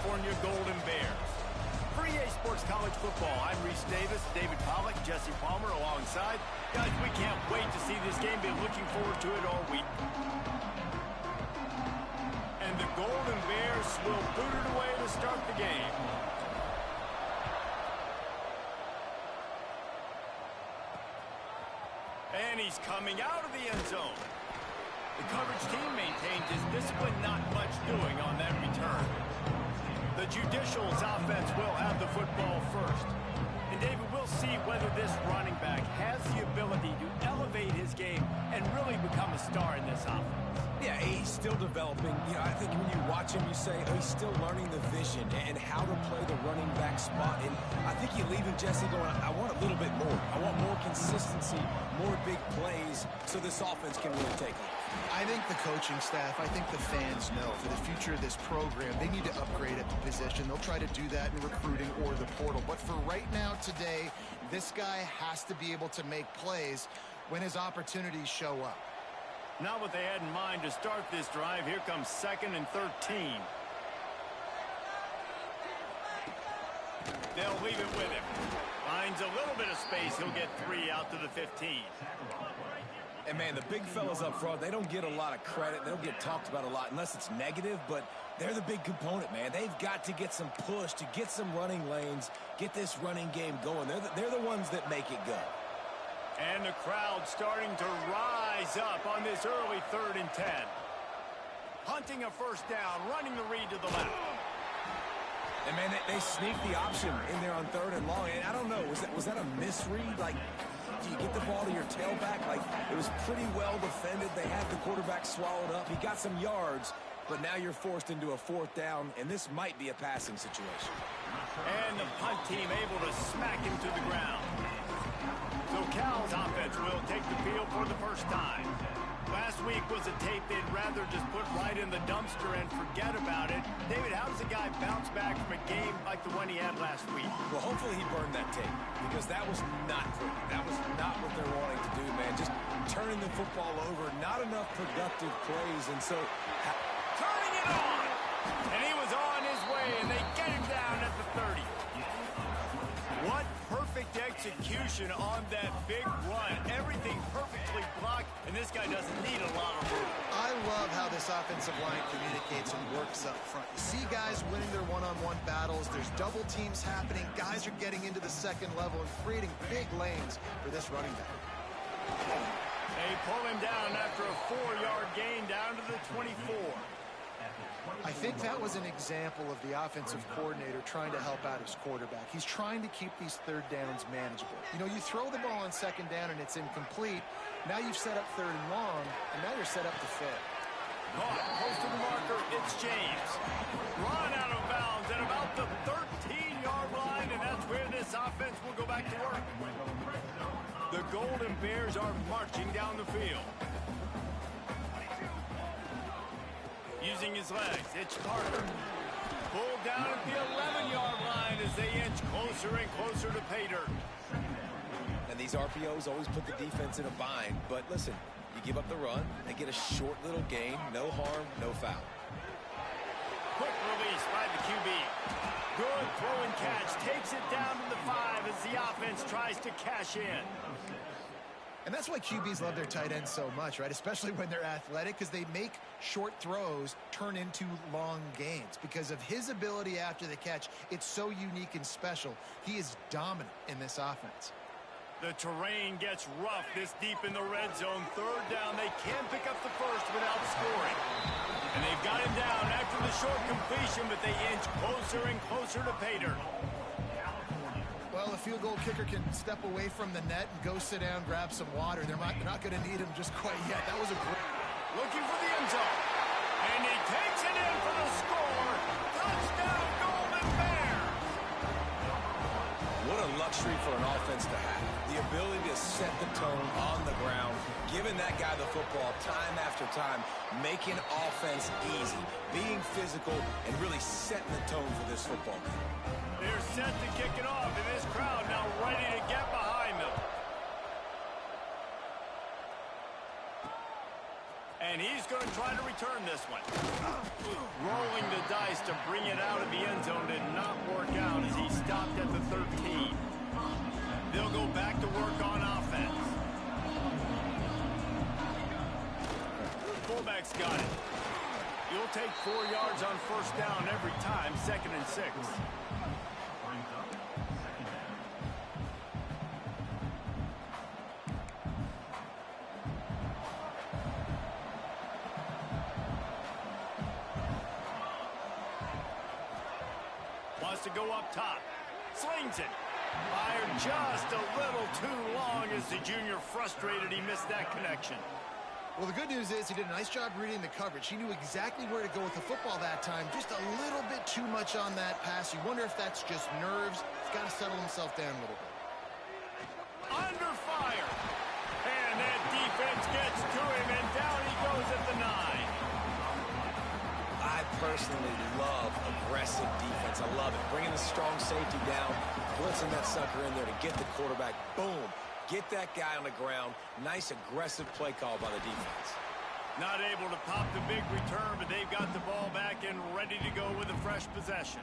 California Golden Bears. For EA Sports College Football, I'm Reese Davis, David Pollack, Jesse Palmer alongside. Guys, we can't wait to see this game. Been looking forward to it all week. And the Golden Bears will boot it away to start the game. And he's coming out of the end zone. The coverage team maintains his discipline, not much doing on that return. The Judicials offense will have the football first. And David, we'll see whether this running back has the ability to elevate his game and really become a star in this offense. Yeah, he's still developing. You know, I think when you watch him, you say, oh, he's still learning the vision and how to play the running back spot. And I think you leave him, Jesse, going, I want a little bit more. I want more consistency, more big plays, so this offense can really take off. I think the coaching staff, I think the fans know for the future of this program, they need to upgrade at the position. They'll try to do that in recruiting or the portal. But for right now, today, this guy has to be able to make plays when his opportunities show up. Not what they had in mind to start this drive. Here comes 2nd and 13. They'll leave it with him. Finds a little bit of space. He'll get 3 out to the 15. And, man, the big fellas up front, they don't get a lot of credit. They don't get talked about a lot unless it's negative, but they're the big component, man. They've got to get some push, to get some running lanes, get this running game going. They're the ones that make it go. And the crowd starting to rise up on this early 3rd and 10. Hunting a first down, running the read to the left. And, man, they sneaked the option in there on 3rd and long. And I don't know, was that a misread? Like, do you get the ball to your tailback? Like, it was pretty well defended. They had the quarterback swallowed up. He got some yards, but now you're forced into a 4th down, and this might be a passing situation. And the punt team able to smack him to the ground. So Cal's offense will take the field for the first time. Last week was a tape they'd rather just put right in the dumpster and forget about it. David, how does a guy bounce back from a game like the one he had last week? Well, hopefully he burned that tape, because that was not pretty. That was not what they're wanting to do, man. Just turning the football over, not enough productive plays, and so... Turning it on! And he was on his way, and they get him down at the 30. What perfect execution on that big run. Everything perfectly blocked, and this guy doesn't need a lot of room. I love how this offensive line communicates and works up front. You see guys winning their one-on-one battles. There's double teams happening. Guys are getting into the second level and creating big lanes for this running back. They pull him down after a 4-yard gain down to the 24. I think that was an example of the offensive coordinator trying to help out his quarterback. He's trying to keep these 3rd downs manageable. You know, you throw the ball on 2nd down and it's incomplete. Now you've set up 3rd and long, and now you're set up to fail. Close to the marker, it's James. Run out of bounds at about the 13-yard line, and that's where this offense will go back to work. The Golden Bears are marching down the field. Using his legs, it's Carter. Pulled down at the 11-yard line as they inch closer and closer to pay dirt. And these RPOs always put the defense in a bind. But listen, you give up the run, they get a short little gain, no harm, no foul. Quick release by the QB. Good throw and catch. Takes it down to the 5 as the offense tries to cash in. And that's why QBs love their tight ends so much, right? Especially when they're athletic, because they make short throws turn into long gains. Because of his ability after the catch, it's so unique and special. He is dominant in this offense. The terrain gets rough this deep in the red zone. 3rd down, they can't pick up the first without scoring. And they've got him down after the short completion, but they inch closer and closer to pay dirt. Well, a field goal kicker can step away from the net and go sit down, grab some water. They're not going to need him just quite yet. That was a great... Looking for the end zone. And he takes it in for the score. Touchdown, Golden Bears. What a luxury for an offense to have. The ability to set the tone on the ground, giving that guy the football time after time, making offense easy, being physical, and really setting the tone for this football game. They're set to kick it off, and this crowd now ready to get behind them. And he's going to try to return this one. Rolling the tries to bring it out of the end zone did not work out as he stopped at the 13. They'll go back to work on offense. Fullback's got it. You'll take 4 yards on first down every time, 2nd and 6. Wants to go up top. Slings it. Fired just a little too long as the junior frustrated he missed that connection. Well, the good news is he did a nice job reading the coverage. He knew exactly where to go with the football that time. Just a little bit too much on that pass. You wonder if that's just nerves. He's got to settle himself down a little bit. Under fire. And that defense gets to him, and down he goes at the 9. I personally love aggressive defense. I love it. Bringing the strong safety down, blitzing that sucker in there to get the quarterback. Boom. Get that guy on the ground. Nice aggressive play call by the defense. Not able to pop the big return, but they've got the ball back and ready to go with a fresh possession.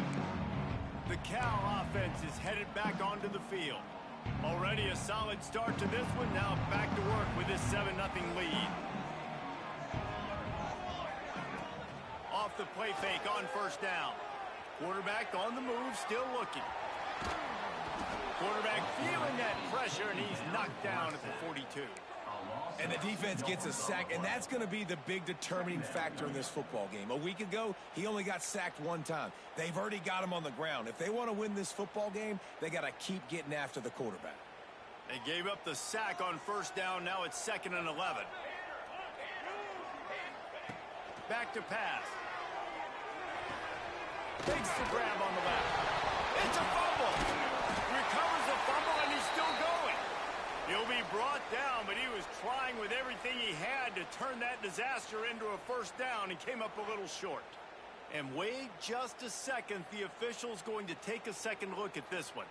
The Cal offense is headed back onto the field. Already a solid start to this one. Now back to work with this 7-0 lead. Off the play fake on first down. Quarterback on the move, still looking. Quarterback feeling that pressure, and he's knocked down at the 42. And the defense gets a sack, and that's going to be the big determining factor in this football game. A week ago, he only got sacked 1 time. They've already got him on the ground. If they want to win this football game, they got to keep getting after the quarterback. They gave up the sack on first down. Now it's 2nd and 11. Back to pass. Takes the grab on the left. It's a fumble. Recovers the fumble, and he's still going. He'll be brought down, but he was trying with everything he had to turn that disaster into a first down and came up a little short. And wait just a second. The official's going to take a second look at this one.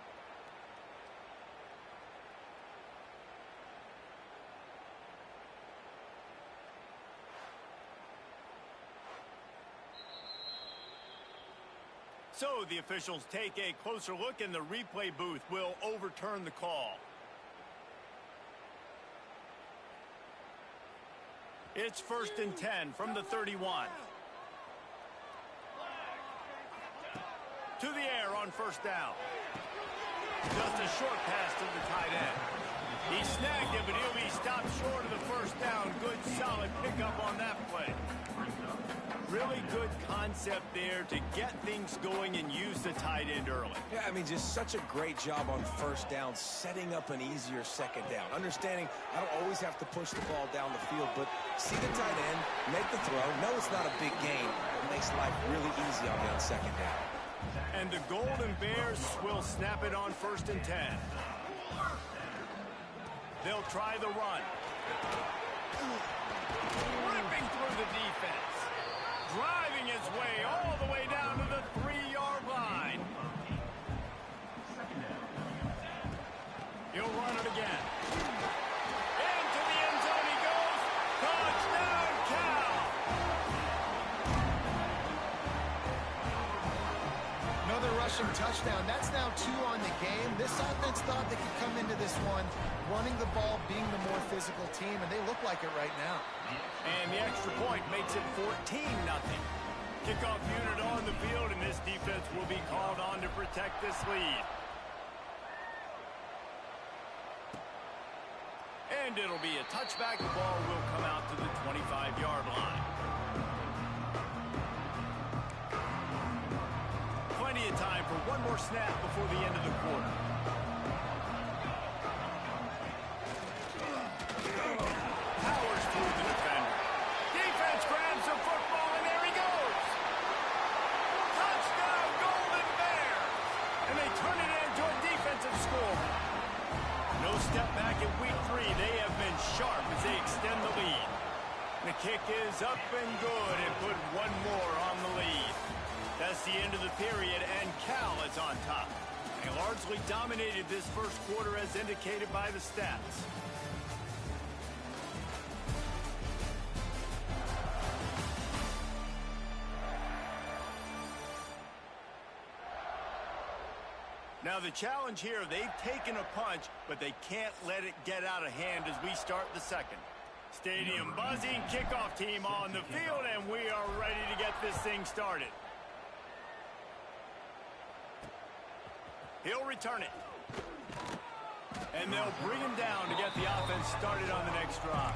So the officials take a closer look, and the replay booth will overturn the call. It's 1st and 10 from the 31. To the air on first down. Just a short pass to the tight end. He snagged it, but he'll be stopped short of the first down. Good, solid pickup on that play. Really good concept there to get things going and use the tight end early. Yeah, I mean, just such a great job on first down, setting up an easier second down. Understanding I don't always have to push the ball down the field, but see the tight end, make the throw. No, it's not a big game. It makes life really easy on me on second down. And the Golden Bears will snap it on 1st and 10. They'll try the run. Ripping through the defense. Driving his way all the way down to the 3-yard line. He'll run it again. Into the end zone he goes. Touchdown, Cal! Another rushing touchdown. That's now 2 on the game. This offense thought they could come into this one running the ball, being the more physical team, and they look like it right now. And the extra point makes it 14-0. Kickoff unit on the field, and this defense will be called on to protect this lead. And it'll be a touchback. The ball will come out to the 25-yard line. Plenty of time for one more snap before the end of the quarter. Powers through the defender. Defense grabs the football, and there he goes. Touchdown, Golden Bears. And they turn it into a defensive score. No step back in week 3. They have been sharp as they extend the lead. The kick is up and good, and put one more on the lead. That's the end of the period, and Cal is on top. They largely dominated this first quarter as indicated by the stats. Now the challenge here, they've taken a punch, but they can't let it get out of hand as we start the second. Stadium buzzing, kickoff team on the field, and we are ready to get this thing started. He'll return it. And they'll bring him down to get the offense started on the next drive.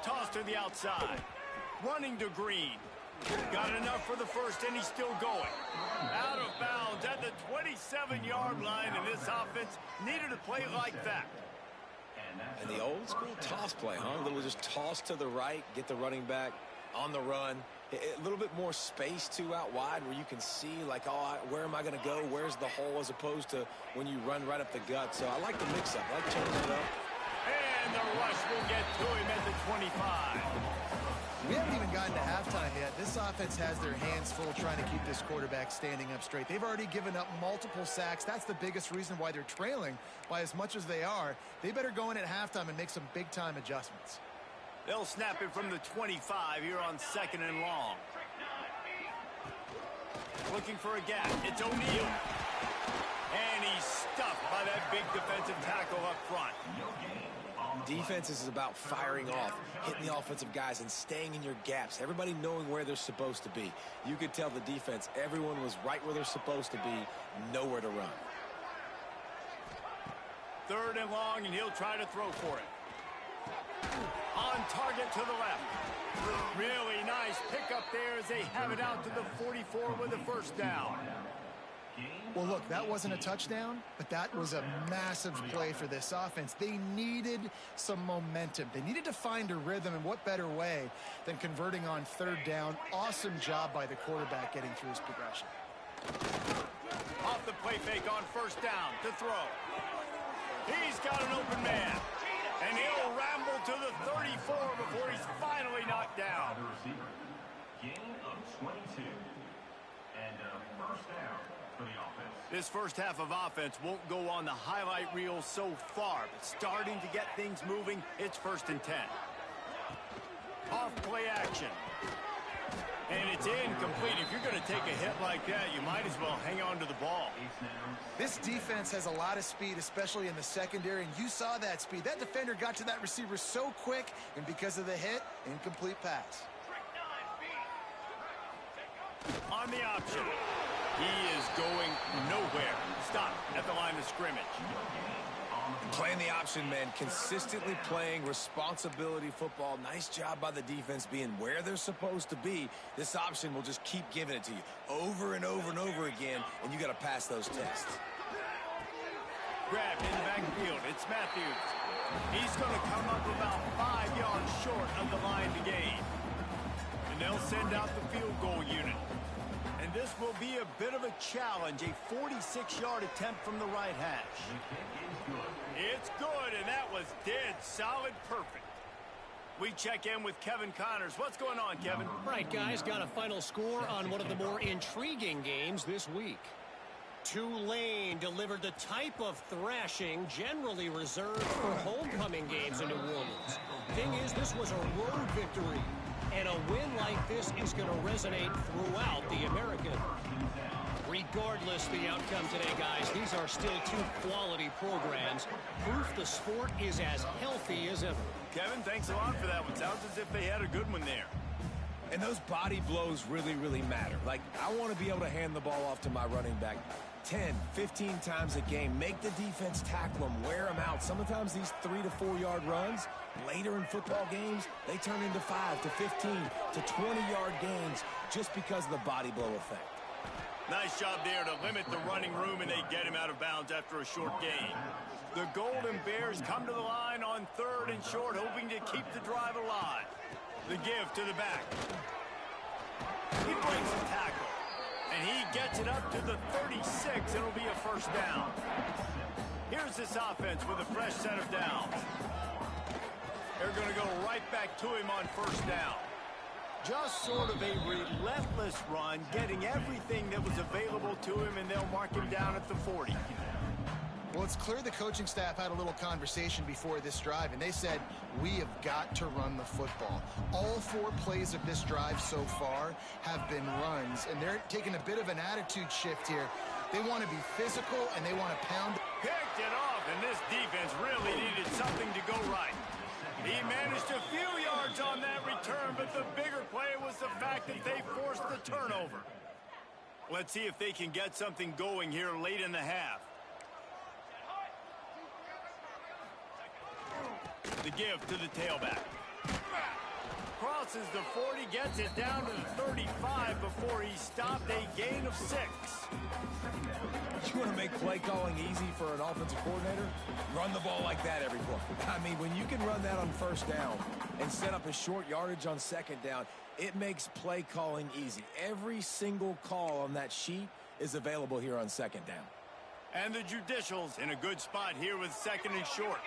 Toss to the outside. Running to Green. Got enough for the first, and he's still going. Out of bounds at the 27-yard line, and this offense needed a play like that. And the old school toss play, huh? A little just toss to the right, get the running back on the run. A little bit more space, too, out wide where you can see, like, oh, where am I going to go? Where's the hole, as opposed to when you run right up the gut. So I like the mix-up. I like changing it up. And the rush will get to him at the 25. We haven't even gotten to halftime yet. This offense has their hands full trying to keep this quarterback standing up straight. They've already given up multiple sacks. That's the biggest reason why they're trailing by as much as they are. They better go in at halftime and make some big-time adjustments. They'll snap it from the 25 here on 2nd and long. Looking for a gap. It's O'Neal. And he's stuffed by that big defensive tackle up front. Defense is about firing off, hitting the offensive guys, and staying in your gaps. Everybody knowing where they're supposed to be. You could tell the defense, everyone was right where they're supposed to be, nowhere to run. 3rd and long, and he'll try to throw for it. On target to the left. Really nice pickup there as they have it out to the 44 with a first down. Well, look, that wasn't a touchdown, but that was a massive play for this offense. They needed some momentum. They needed to find a rhythm, and what better way than converting on 3rd down. Awesome job by the quarterback getting through his progression. Off the play fake on 1st down to throw. He's got an open man, and he'll ramble to the 34 before he's finally knocked down. Gain of 22 and first down. This first half of offense won't go on the highlight reel so far, but starting to get things moving, it's 1st and 10. Off play action. And it's incomplete. If you're going to take a hit like that, you might as well hang on to the ball. This defense has a lot of speed, especially in the secondary, and you saw that speed. That defender got to that receiver so quick, and because of the hit, incomplete pass. On the option. He is going nowhere. Stop at the line of scrimmage. Playing the option, man. Consistently playing responsibility football. Nice job by the defense being where they're supposed to be. This option will just keep giving it to you over and over and over again, and you got to pass those tests. Grabbed in the backfield. It's Matthews. He's going to come up about 5 yards short of the line to gain. And they'll send out the field goal unit. And this will be a bit of a challenge, a 46-yard attempt from the right hash. It's good, and that was dead solid perfect. We check in with Kevin Connors. What's going on, Kevin? Right, guys, got a final score on one of the more intriguing games this week. Tulane delivered the type of thrashing generally reserved for homecoming games in New Orleans. Thing is, this was a road victory. And a win like this is going to resonate throughout the American. Regardless the outcome today, guys, these are still two quality programs. Proof the sport is as healthy as ever. Kevin, thanks a lot for that one. Sounds as if they had a good one there. And those body blows really, really matter. Like, I want to be able to hand the ball off to my running back 10, 15 times a game. Make the defense tackle them, wear them out. Sometimes these 3 to 4 yard runs, later in football games, they turn into 5 to 15 to 20-yard gains just because of the body blow effect. Nice job there to limit the running room, and they get him out of bounds after a short gain. The Golden Bears come to the line on 3rd and short, hoping to keep the drive alive. The give to the back. He breaks the tackle, and he gets it up to the 36. It'll be a first down. Here's this offense with a fresh set of downs. They're going to go right back to him on 1st down. Just sort of a relentless run, getting everything that was available to him, and they'll mark him down at the 40. Well, it's clear the coaching staff had a little conversation before this drive, and they said, we have got to run the football. All 4 plays of this drive so far have been runs, and they're taking a bit of an attitude shift here. They want to be physical, and they want to pound. Picked it off, and this defense really needed something to go right. He managed a few yards on that return, but the bigger play was the fact that they forced the turnover. Let's see if they can get something going here late in the half. The give to the tailback. Crosses the 40, gets it down to the 35 before he stopped, a gain of 6. You want to make play calling easy for an offensive coordinator? Run the ball like that every play. I mean, when you can run that on first down and set up a short yardage on second down, it makes play calling easy. Every single call on that sheet is available here on second down. And the Judicials in a good spot here with second and short.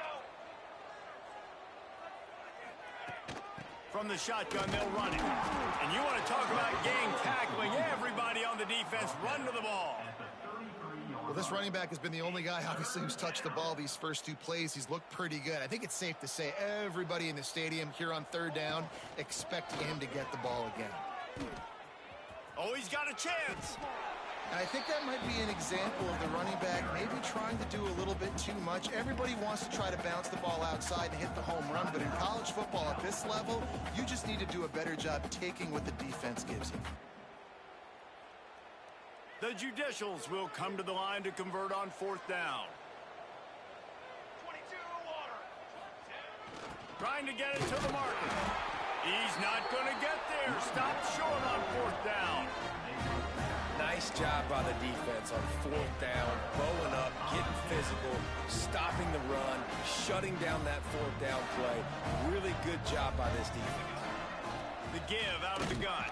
From the shotgun, they'll run it. And you want to talk about gang tackling. Everybody on the defense run to the ball. Well, this running back has been the only guy, obviously, who's touched the ball these first 2 plays. He's looked pretty good. I think it's safe to say everybody in the stadium here on third down expecting him to get the ball again. Oh, he's got a chance. And I think that might be an example of the running back maybe trying to do a little bit too much. Everybody wants to try to bounce the ball outside and hit the home run, but in college football at this level, you just need to do a better job taking what the defense gives you. The Judicials will come to the line to convert on 4th down. Trying to get it to the marker. He's not going to get there. Stopped short on 4th down. Nice job by the defense on 4th down, bowing up, getting physical, stopping the run, shutting down that 4th down play. Really good job by this defense. The give out of the gun.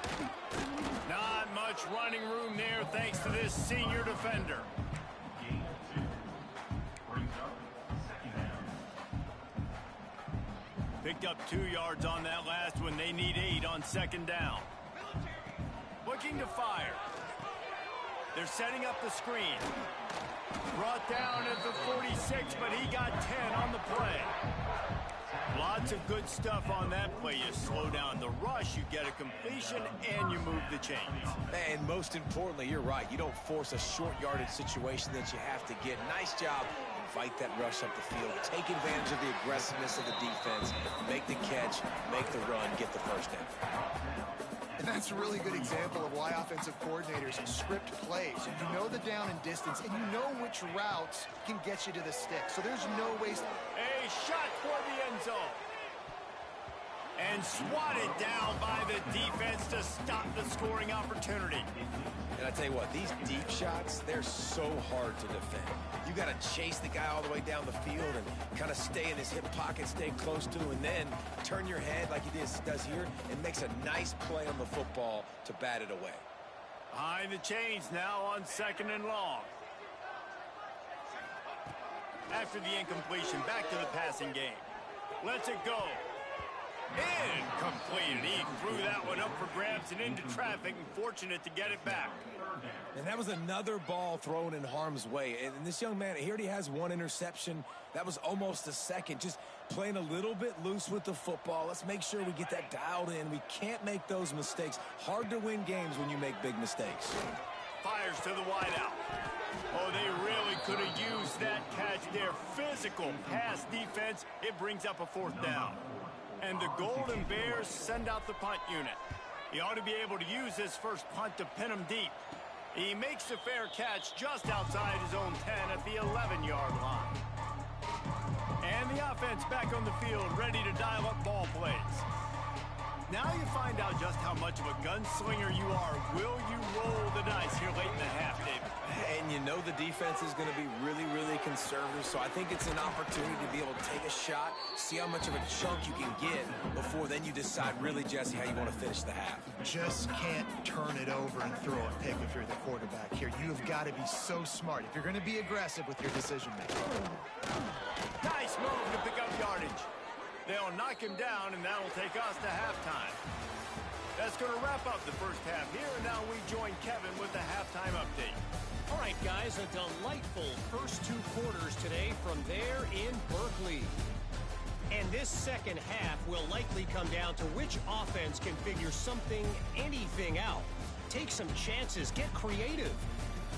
Not much running room there thanks to this senior defender. Gain of 2. Brings up second down. Picked up 2 yards on that last one. They need 8 on second down. Looking to fire. They're setting up the screen. Brought down at the 46, but he got 10 on the play. Lots of good stuff on that play. You slow down the rush, you get a completion, and you move the chains. And most importantly, you're right. You don't force a short yardage situation that you have to get. Nice job. Invite that rush up the field. Take advantage of the aggressiveness of the defense. Make the catch, make the run, get the first down. And that's a really good example of why offensive coordinators script plays. You know the down and distance, and you know which routes can get you to the stick. So there's no waste. A shot toward the end zone. And swatted down by the defense to stop the scoring opportunity. And I tell you what, these deep shots, they're so hard to defend. You got to chase the guy all the way down the field and kind of stay in his hip pocket, stay close to him, and then turn your head like he does here and makes a nice play on the football to bat it away. Behind the chains now on second and long. After the incompletion, back to the passing game. Lets it go. Incomplete. He threw that one up for grabs and into traffic, and fortunate to get it back. And that was another ball thrown in harm's way. And this young man, he already has 1 interception. That was almost a second. Just playing a little bit loose with the football. Let's make sure we get that dialed in. We can't make those mistakes. Hard to win games when you make big mistakes. Fires to the wideout. Oh, they really could have used that catch there. Physical pass defense. It brings up a 4th down. And the Golden Bears send out the punt unit. He ought to be able to use this first punt to pin him deep. He makes the fair catch just outside his own 10 at the 11-yard line. And the offense back on the field, ready to dial up ball plays. Now you find out just how much of a gunslinger you are. Will you roll the dice here late in the half, David? And you know the defense is going to be really, really conservative, so I think it's an opportunity to be able to take a shot, see how much of a chunk you can get before then you decide really, Jesse, how you want to finish the half. Just can't turn it over and throw a pick if you're the quarterback here. You've got to be so smart if you're going to be aggressive with your decision-making. Nice move to pick up yardage. They'll knock him down, and that'll take us to halftime. That's going to wrap up the first half here, and now we join Kevin with the halftime update. All right, guys, a delightful first 2 quarters today from there in Berkeley. And this second half will likely come down to which offense can figure something, anything out. Take some chances, get creative.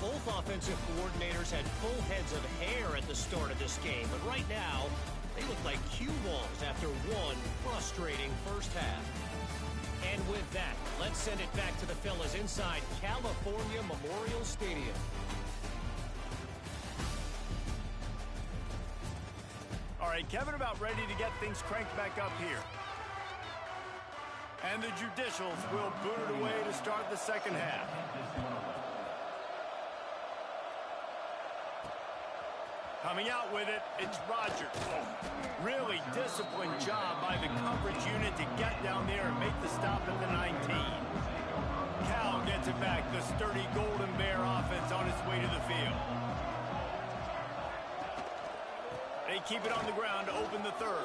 Both offensive coordinators had full heads of hair at the start of this game, but right now, they look like cue balls after one frustrating first half. And with that, let's send it back to the fellas inside California Memorial Stadium. All right, Kevin about ready to get things cranked back up here. And the Judicials will boot it away to start the second half. Coming out with it, it's Rodgers. Really disciplined job by the coverage unit to get down there and make the stop at the 19. Cal gets it back, the sturdy Golden Bear offense on its way to the field. They keep it on the ground to open the third.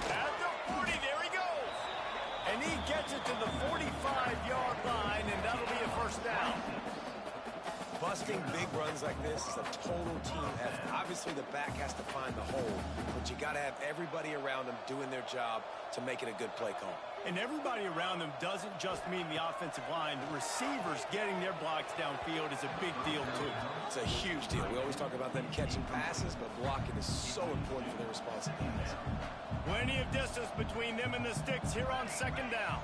At the 40, there he goes. And he gets it to the 45-yard line, and that'll be a first down. Busting big runs like this is a total team effort. Obviously, the back has to find the hole, but you got to have everybody around them doing their job to make it a good play call. And everybody around them doesn't just mean the offensive line. The receivers getting their blocks downfield is a big deal, too. It's a huge deal. We always talk about them catching passes, but blocking is so important for their responsibilities. Plenty of distance between them and the sticks here on second down.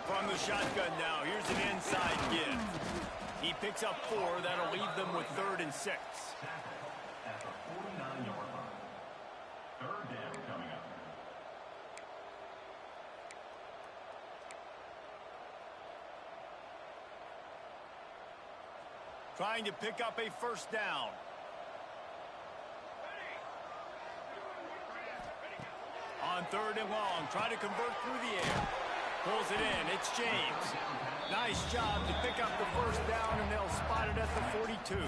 From the shotgun now, here's an inside give. He picks up 4. That'll leave them with 3rd and 6. At the 49-yard line. Third down coming up. Trying to pick up a first down. On 3rd and long, try to convert through the air. Pulls it in. It's James. Nice job to pick up the first down, and they'll spot it at the 42.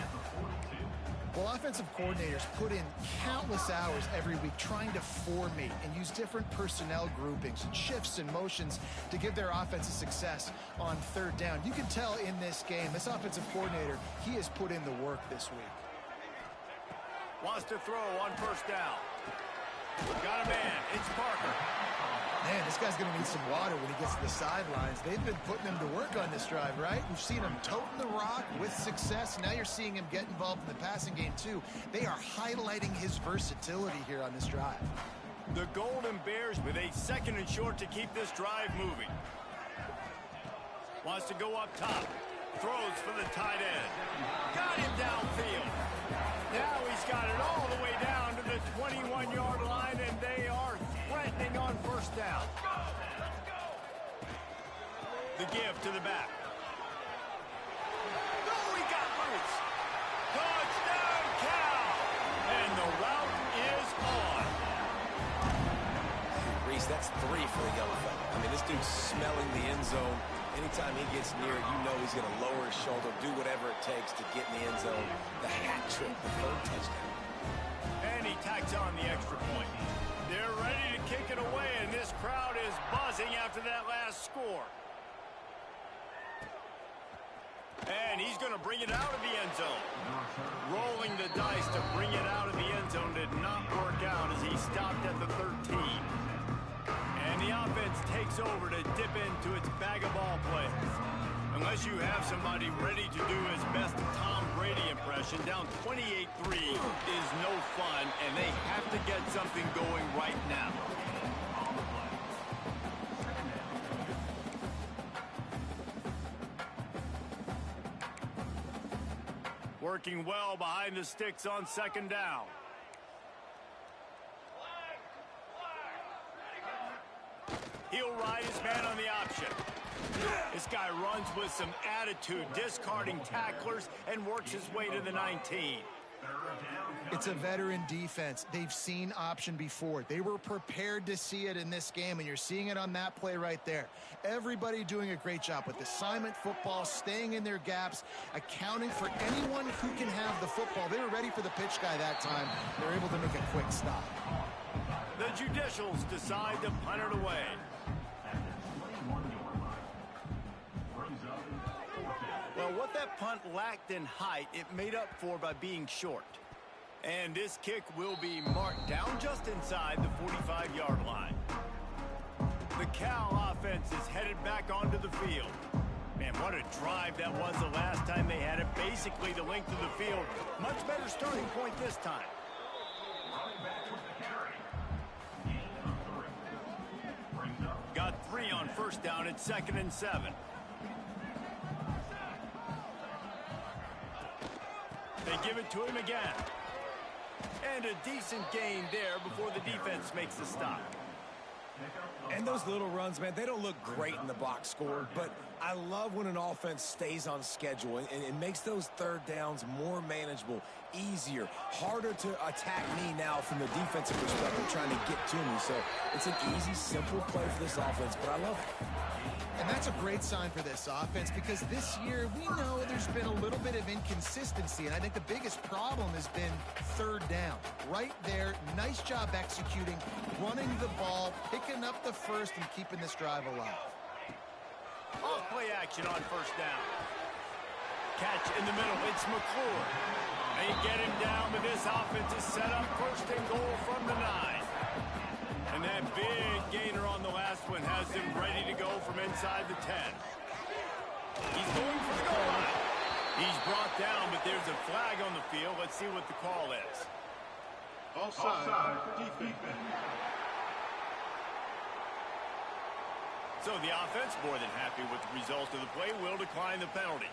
Well, offensive coordinators put in countless hours every week trying to formate and use different personnel groupings and shifts and motions to give their offense a success on 3rd down. You can tell in this game, this offensive coordinator, he has put in the work this week. Wants to throw on first down. Got a man. It's Parker. Man, this guy's going to need some water when he gets to the sidelines. They've been putting him to work on this drive, right? We've seen him toting the rock with success. Now you're seeing him get involved in the passing game, too. They are highlighting his versatility here on this drive. The Golden Bears with a 2nd and short to keep this drive moving. Wants to go up top. Throws for the tight end. Got him downfield. Now he's got it all the way down to the 21-yard line, and they are threatening on first down. The give to the back. Oh, he got loose. Touchdown, Cal! And the route is on. Reese, that's 3 for the yellow fella. I mean, this dude's smelling the end zone. Anytime he gets near, you know he's going to lower his shoulder, do whatever it takes to get in the end zone. The hat trick, the 3rd touchdown. And he tacks on the extra point. They're ready to kick it away, and this crowd is buzzing after that last score. And he's going to bring it out of the end zone. Rolling the dice to bring it out of the end zone did not work out as he stopped at the 13. And the offense takes over to dip into its bag of ball plays. Unless you have somebody ready to do his best Tom Brady impression, down 28-3 is no fun, and they have to get something going right now. Working well behind the sticks on 2nd down. He'll ride his man on the option. This guy runs with some attitude, discarding tacklers, and works his way to the 19. It's a veteran defense. They've seen option before. They were prepared to see it in this game, and you're seeing it on that play right there. Everybody doing a great job with assignment football, staying in their gaps, accounting for anyone who can have the football. They were ready for the pitch guy that time. They were able to make a quick stop. The Judicials decide to punt it away. Well, what that punt lacked in height, it made up for by being short. And this kick will be marked down just inside the 45-yard line. The Cal offense is headed back onto the field. Man, what a drive that was the last time they had it. Basically the length of the field. Much better starting point this time. Got 3 on first down at 2nd and 7. They give it to him again. And a decent gain there before the defense makes the stop. And those little runs, man, they don't look great in the box score, but I love when an offense stays on schedule and it makes those third downs more manageable, easier, harder to attack me now from the defensive perspective trying to get to me. So it's an easy, simple play for this offense, but I love it. And that's a great sign for this offense because this year we know there's been a little bit of inconsistency, and I think the biggest problem has been third down. Right there, nice job executing, running the ball, picking up the first, and keeping this drive alive. Off play action on first down. Catch in the middle, it's McClure. They get him down, but this offense is set up 1st and goal from the 9. And that big gainer on the last one has him ready to go from inside the 10. He's going for the goal line. He's brought down, but there's a flag on the field. Let's see what the call is. Offside. Defense. So the offense, more than happy with the result of the play, will decline the penalty.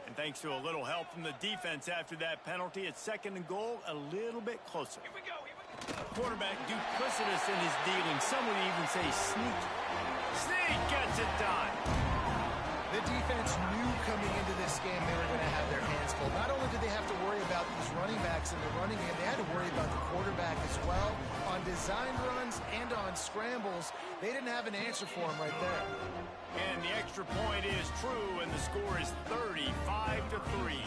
And thanks to a little help from the defense after that penalty, it's 2nd and goal, a little bit closer. Here we go. Quarterback duplicitous in his dealing. Some would even say sneaky. Sneak gets it done. The defense knew coming into this game they were going to have their hands full. Not only did they have to worry about these running backs in the running game, they had to worry about the quarterback as well. On design runs and on scrambles, they didn't have an answer for him right there. And the extra point is true, and the score is 35-3.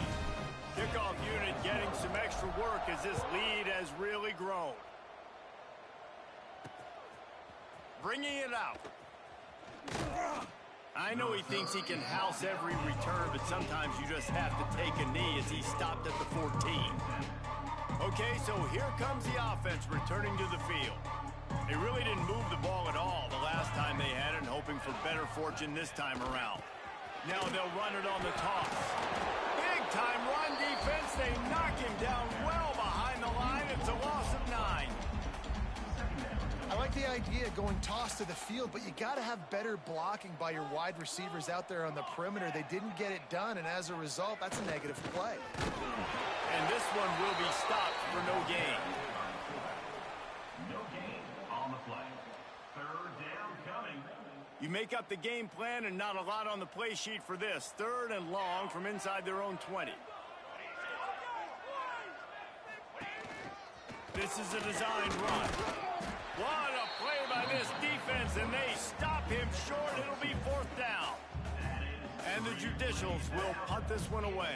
Kickoff unit getting some extra work as this lead has really grown. Bringing it out. I know he thinks he can house every return, but sometimes you just have to take a knee as he stopped at the 14. Okay, so here comes the offense returning to the field. They really didn't move the ball at all the last time they had it, and hoping for better fortune this time around. Now they'll run it on the toss. Big-time run defense. They knock him down well behind the line. It's a loss of 9. I like the idea of going toss to the field, but you got to have better blocking by your wide receivers out there on the perimeter. They didn't get it done, and as a result, that's a negative play. And this one will be stopped for no gain. No gain on the play. 3rd down coming. You make up the game plan and not a lot on the play sheet for this. 3rd and long from inside their own 20. This is a designed run. What a play by this defense, and they stop him short. It'll be 4th down. And the Judicials will punt this one away.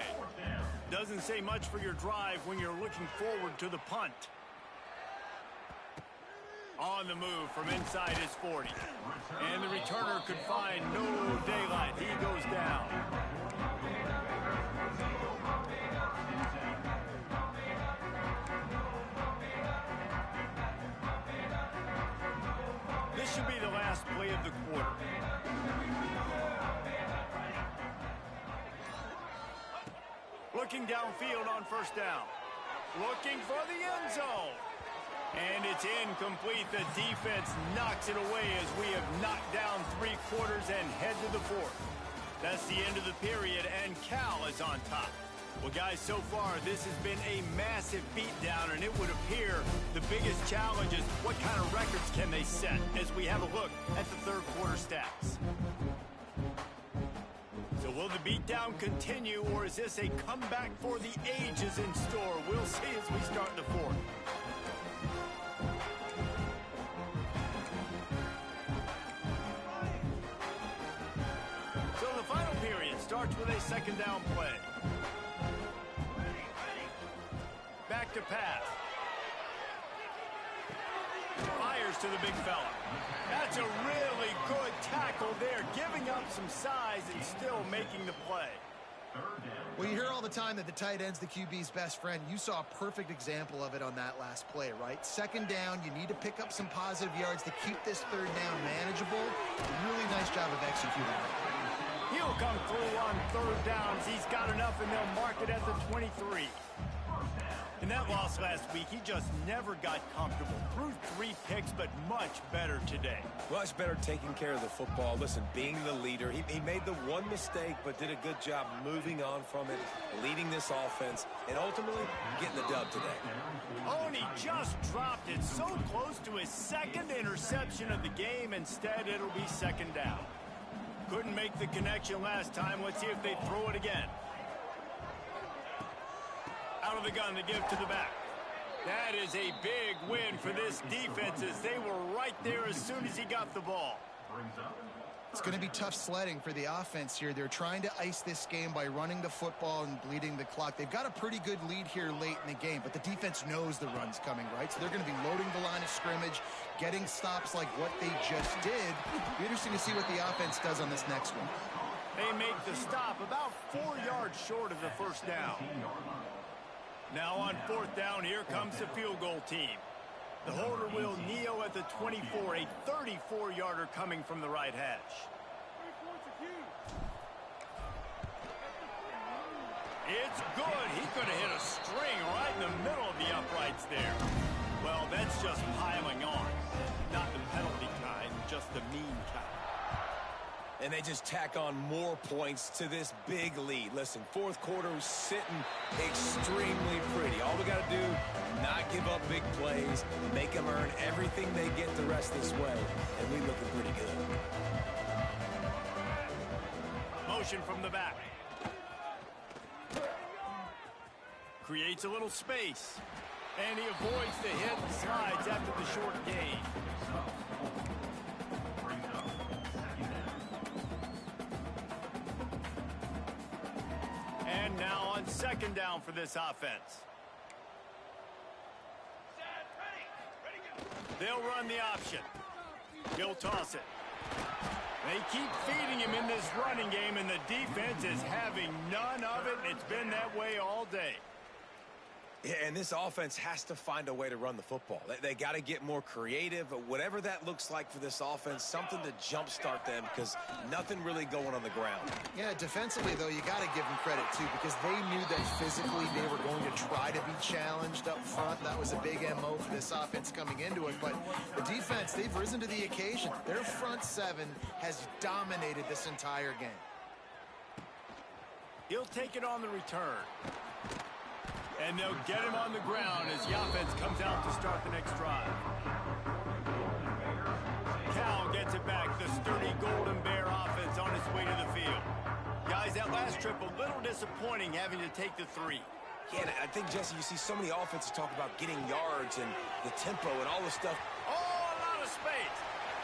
Doesn't say much for your drive when you're looking forward to the punt. On the move from inside his 40. And the returner could find no daylight. He goes down. This should be the last play of the quarter. Looking downfield on first down. Looking for the end zone. And it's incomplete. The defense knocks it away as we have knocked down 3 quarters and head to the 4th. That's the end of the period, and Cal is on top. Well, guys, so far this has been a massive beatdown, and it would appear the biggest challenge is what kind of records can they set as we have a look at the 3rd quarter stats. So will the beatdown continue, or is this a comeback for the ages in store? We'll see as we start the 4th. starts with a second down play. Back to pass. Fires to the big fella. That's a really good tackle there, giving up some size and still making the play. Well, you hear all the time that the tight end's the QB's best friend. You saw a perfect example of it on that last play, right? Second down, you need to pick up some positive yards to keep this third down manageable. Really nice job of executing that. He'll come through on third downs. He's got enough, and they'll mark it at the 23. In that loss last week, he just never got comfortable. Threw 3 picks, but much better today. Much better taking care of the football. Listen, being the leader, he made the one mistake, but did a good job moving on from it, leading this offense, and ultimately getting the dub today. Oh, and he just dropped it so close to his second interception of the game. Instead, it'll be second down. Couldn't make the connection last time. Let's see if they throw it again. Out of the gun to give to the back. That is a big win for this defense as they were right there as soon as he got the ball. It's going to be tough sledding for the offense here. They're trying to ice this game by running the football and bleeding the clock. They've got a pretty good lead here late in the game, but the defense knows the run's coming, right? So they're going to be loading the line of scrimmage, getting stops like what they just did. It'll be interesting to see what the offense does on this next one. They make the stop about 4 yards short of the first down. Now on fourth down, here comes the field goal team. The holder will kneel at the 24, a 34-yarder coming from the right hash. It's good. He could have hit a string right in the middle of the uprights there. Well, that's just piling on. Not the penalty kind, just the mean kind. And they just tack on more points to this big lead. Listen, fourth quarter was sitting extremely pretty. All we got to do, not give up big plays, make them earn everything they get the rest this way, and we looking pretty good. Motion from the back. Creates a little space. And he avoids the hit and slides after the short gain. And now on second down for this offense. They'll run the option. He'll toss it. They keep feeding him in this running game, and the defense is having none of it. It's been that way all day. Yeah, and this offense has to find a way to run the football. They got to get more creative, whatever that looks like for this offense, something to jumpstart them because nothing really going on the ground. Yeah, defensively, though, you got to give them credit, too, because they knew that physically they were going to try to be challenged up front. That was a big MO for this offense coming into it. But the defense, they've risen to the occasion. Their front seven has dominated this entire game. He'll take it on the return. And they'll get him on the ground as the offense comes out to start the next drive. Cal gets it back. The sturdy Golden Bear offense on its way to the field. Guys, that last trip a little disappointing having to take the 3. Yeah, and I think, Jesse, you see so many offenses talk about getting yards and the tempo and all this stuff. Oh, a lot of space.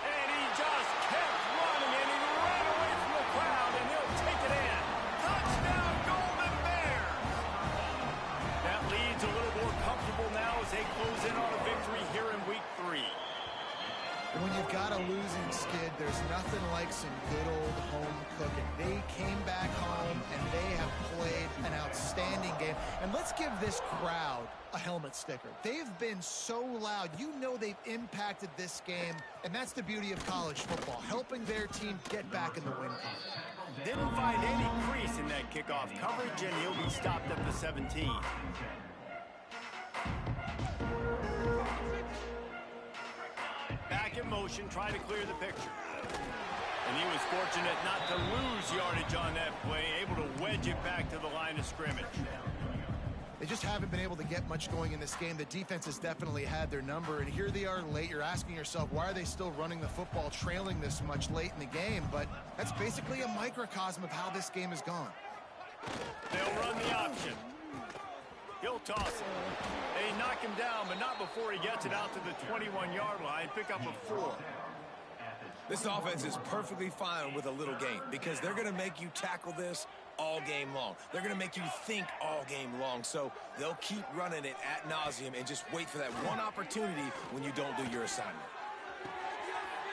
And he just kept running, and he ran away from the crowd, and he'll take it in. Touchdown, Golden Bears! That lead's a little more comfortable now as they close in on a victory here in week 3. When you've got a losing skid, there's nothing like some good old home cooking. They came back home, and they have played an outstanding game. And let's give this crowd a helmet sticker. They've been so loud. You know they've impacted this game, and that's the beauty of college football, helping their team get back in the win column. Didn't find any crease in that kickoff coverage, and he'll be stopped at the 17. Back in motion, trying to clear the picture. And he was fortunate not to lose yardage on that play, able to wedge it back to the line of scrimmage. They just haven't been able to get much going in this game. The defense has definitely had their number, and here they are late. You're asking yourself, why are they still running the football, trailing this much late in the game? But that's basically a microcosm of how this game has gone. They'll run the option. He'll toss it. They knock him down, but not before he gets it out to the 21-yard line. Pick up a 4. This offense is perfectly fine with a little game because they're going to make you tackle this all game long. They're going to make you think all game long. So they'll keep running it ad nauseum and just wait for that one opportunity when you don't do your assignment.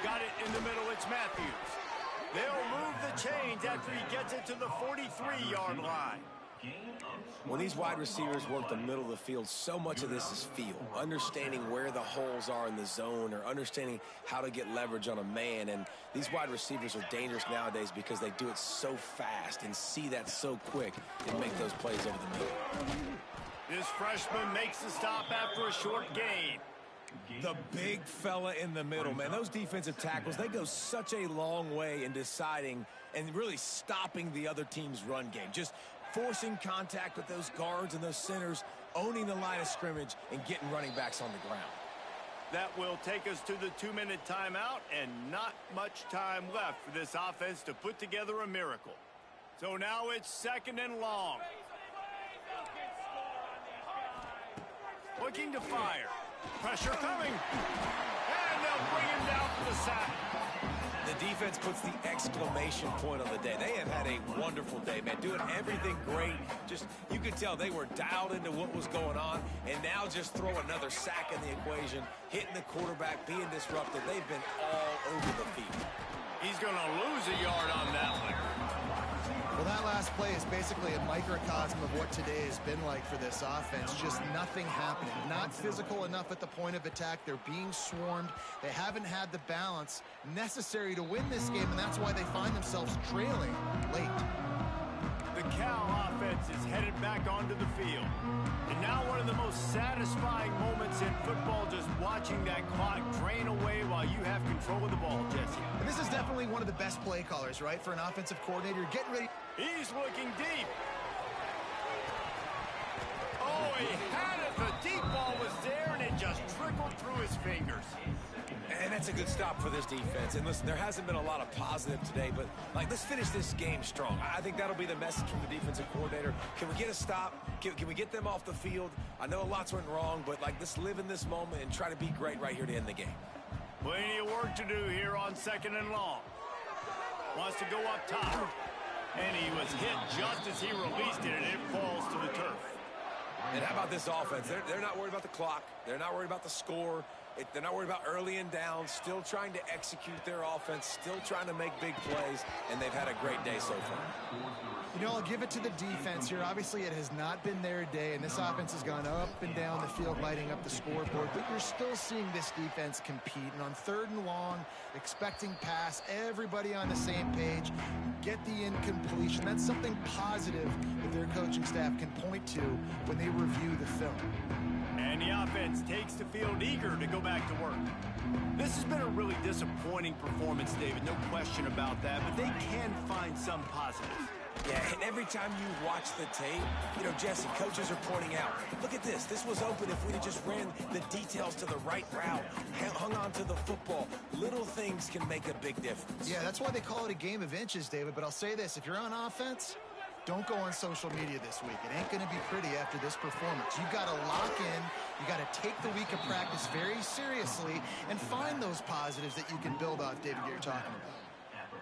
Got it in the middle. It's Matthews. They'll move the chains after he gets it to the 43-yard line. When these wide receivers work the middle of the field, so much of this is feel. Understanding where the holes are in the zone or understanding how to get leverage on a man. And these wide receivers are dangerous nowadays because they do it so fast and see that so quick and make those plays over the middle. This freshman makes the stop after a short gain. The big fella in the middle, man. Those defensive tackles, they go such a long way in deciding and really stopping the other team's run game. Just forcing contact with those guards and those centers, owning the line of scrimmage, and getting running backs on the ground. That will take us to the 2-minute timeout, and not much time left for this offense to put together a miracle. So now it's 2nd and long. Looking to fire. Pressure coming. And they'll bring him down for the sack. The defense puts the exclamation point on the day. They have had a wonderful day, man. Doing everything great. Just, you could tell they were dialed into what was going on. And now just throw another sack in the equation, hitting the quarterback, being disrupted. They've been all over the field. He's going to lose a yard on that one. Well, that last play is basically a microcosm of what today has been like for this offense. Just nothing happening. Not physical enough at the point of attack. They're being swarmed. They haven't had the balance necessary to win this game, and that's why they find themselves trailing late. The Cal offense is headed back onto the field. And now one of the most satisfying moments in football, just watching that clock drain away while you have control of the ball, Jesse. And this is definitely one of the best play callers, right, for an offensive coordinator. Getting ready. He's looking deep. Oh, he had it. The deep ball was there, and it just trickled through his fingers. And that's a good stop for this defense. And listen, there hasn't been a lot of positive today, but, like, let's finish this game strong. I think that'll be the message from the defensive coordinator. Can we get a stop? Can we get them off the field? I know lots went wrong, but, like, let's live in this moment and try to be great right here to end the game. Plenty of work to do here on 2nd and long. Wants to go up top. And he was hit just as he released it, and it falls to the turf. And how about this offense? They're not worried about the clock. They're not worried about the score. They're not worried about early and down. Still trying to execute their offense. Still trying to make big plays. And they've had a great day so far. You know, I'll give it to the defense here. Obviously, it has not been their day, and this offense has gone up and down the field, lighting up the scoreboard. But you're still seeing this defense compete. And on 3rd and long, expecting pass, everybody on the same page, get the incompletion. That's something positive that their coaching staff can point to when they review the film. And the offense takes the field eager to go back to work. This has been a really disappointing performance, David, no question about that, but they can find some positives. Yeah, and every time you watch the tape, you know, Jesse, coaches are pointing out, look at this. This was open if we had just ran the details to the right route, hung on to the football. Little things can make a big difference. Yeah, that's why they call it a game of inches, David. But I'll say this, if you're on offense, don't go on social media this week. It ain't going to be pretty after this performance. You've got to lock in. You got to take the week of practice very seriously and find those positives that you can build off, David, you're talking about.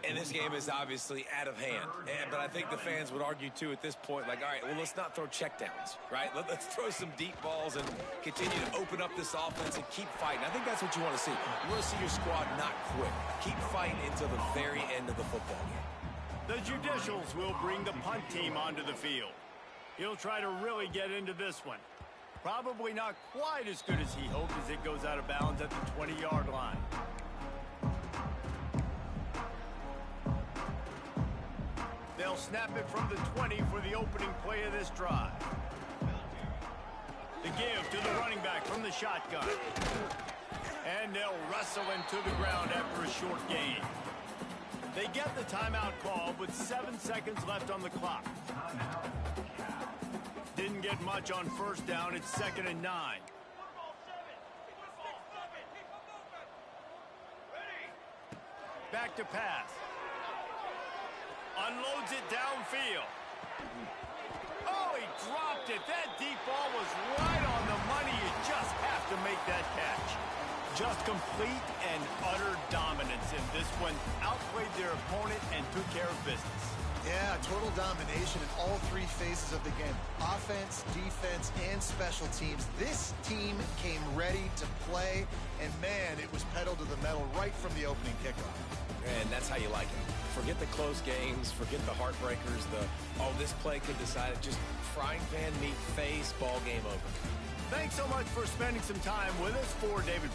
And this game is obviously out of hand. But I think the fans would argue, too, at this point, like, all right, well, let's not throw checkdowns, right? Let's throw some deep balls and continue to open up this offense and keep fighting. I think that's what you want to see. You want to see your squad not quit. Keep fighting until the very end of the football game. The Judicials will bring the punt team onto the field. He'll try to really get into this one. Probably not quite as good as he hoped as it goes out of bounds at the 20-yard line. They'll snap it from the 20 for the opening play of this drive. The give to the running back from the shotgun. And they'll wrestle into the ground after a short gain. They get the timeout called with 7 seconds left on the clock. Didn't get much on 1st down. It's 2nd and 9. Back to pass. Unloads it downfield. Oh, he dropped it. That deep ball was right on the money. You just have to make that catch. Just complete and utter dominance in this one. Outplayed their opponent and took care of business. Yeah, total domination in all three phases of the game. Offense, defense, and special teams. This team came ready to play, and man, it was pedal to the metal right from the opening kickoff. And that's how you like it. Forget the close games, forget the heartbreakers, this play could decide it. Just frying pan meet face, ball game over. Thanks so much for spending some time with us. For David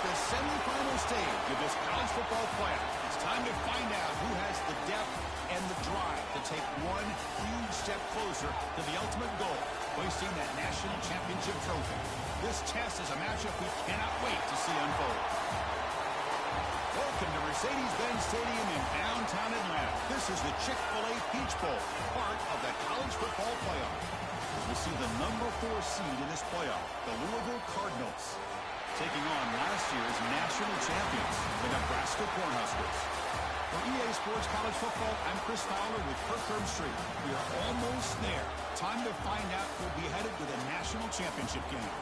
the semifinal stage of this college football playoff. It's time to find out who has the depth and the drive to take one huge step closer to the ultimate goal, hoisting that national championship trophy. This test is a matchup we cannot wait to see unfold. Welcome to Mercedes-Benz Stadium in downtown Atlanta. This is the Chick-fil-A Peach Bowl, part of the college football playoff. We'll see the number 4 seed in this playoff, the Louisville Cardinals, taking on last year's national champions, the Nebraska Cornhuskers. For EA Sports College Football, I'm Chris Fowler with Kirk Herbstreit. We are almost there. Time to find out who'll be headed to the national championship game.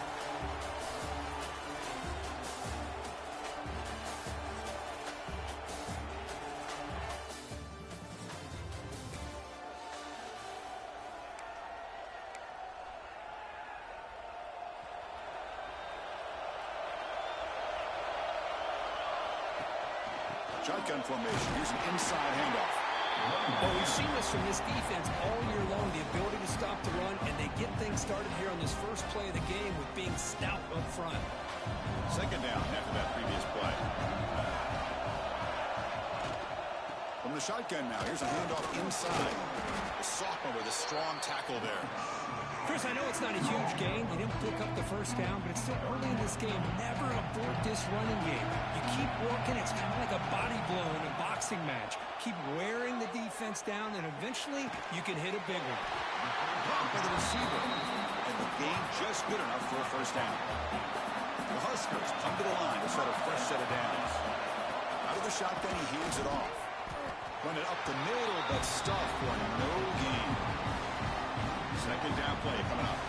Shotgun formation. Here's an inside handoff. Well, we've seen this from this defense all year long, the ability to stop the run, and they get things started here on this first play of the game with being stout up front. Second down after that previous play. From the shotgun now, here's a handoff inside. The sophomore with a strong tackle there. Chris, I know it's not a huge gain. You didn't pick up the first down, but it's still early in this game. Never abort this running game. You keep working. It's kind of like a body blow in a boxing match. Keep wearing the defense down, and eventually you can hit a big one. For the receiver. And the game just good enough for a first down. The Huskers come to the line to set a fresh set of downs. Out of the shotgun, he hands it off. Run it up the middle, but stuffed for no gain. Second down play coming up.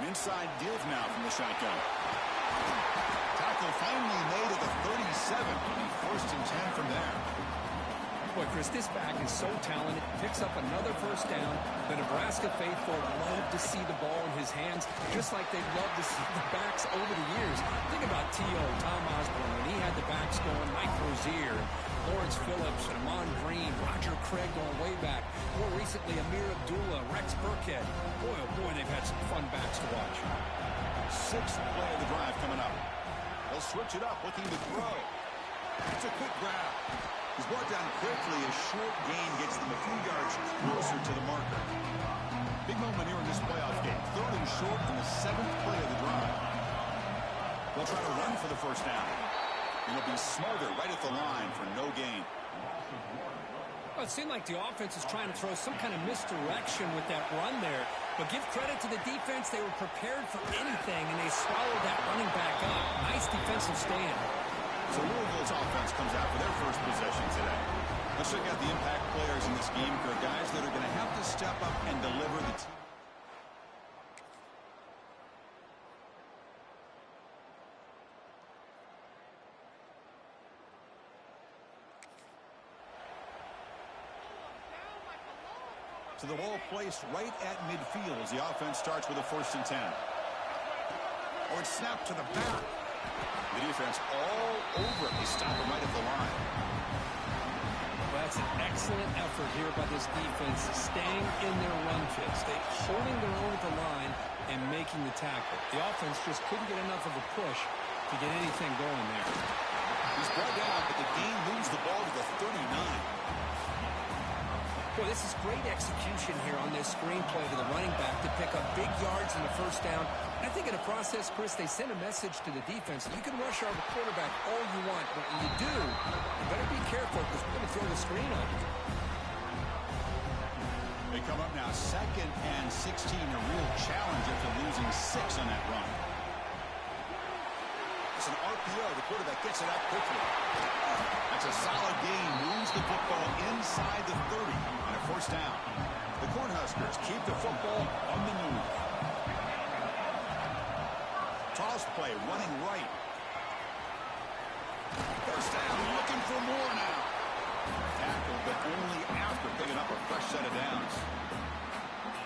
An inside give now from the shotgun. Tackle finally made at the 37. First and 10 from there. Boy, Chris, this back is so talented. Picks up another first down. The Nebraska faithful love to see the ball in his hands, just like they've loved to see the backs over the years. Think about T.O., Tom Osborne, when he had the backs going, Mike Rozier, Lawrence Phillips, and Amon Green, Roger Craig going way back. More recently, Amir Abdullah, Rex Burkhead. Boy, oh boy, they've had some fun backs to watch. Sixth play of the drive coming up. They'll switch it up, looking to throw. It's a quick grab. He's brought down quickly. A short gain gets them a few yards closer to the marker. Big moment here in this playoff game. Third and short in the 7th play of the drive. They'll try to run for the first down. And they'll be smarter right at the line for no gain. Well, it seemed like the offense is trying to throw some kind of misdirection with that run there. But give credit to the defense. They were prepared for anything, and they swallowed that running back up. Nice defensive stand. So Louisville's offense comes out for their first possession today. Let's check out the impact players in this game for guys that are going to have to step up and deliver the team. So the ball placed right at midfield as the offense starts with a first and 10. Oh, it's snapped to the back. The defense all over it. They stop him right at the line. Well, that's an excellent effort here by this defense, staying in their run fits. They holding their own at the line and making the tackle. The offense just couldn't get enough of a push to get anything going there. He's brought down, but the game moves the ball to the 39. Boy, this is great execution here on this screenplay to the running back to pick up big yards in the first down. I think in the process, Chris, they send a message to the defense. You can rush our quarterback all you want, but when you do, you better be careful because we're going to throw the screen on you. They come up now, 2nd and 16, a real challenge after losing 6 on that run. It's an RPO. The quarterback gets it out quickly. That's a solid gain. Moves the football inside the 30 and a first down. The Cornhuskers keep the football on the move. Toss play, running right. First down, looking for more now. Tackled, but only after picking up a fresh set of downs.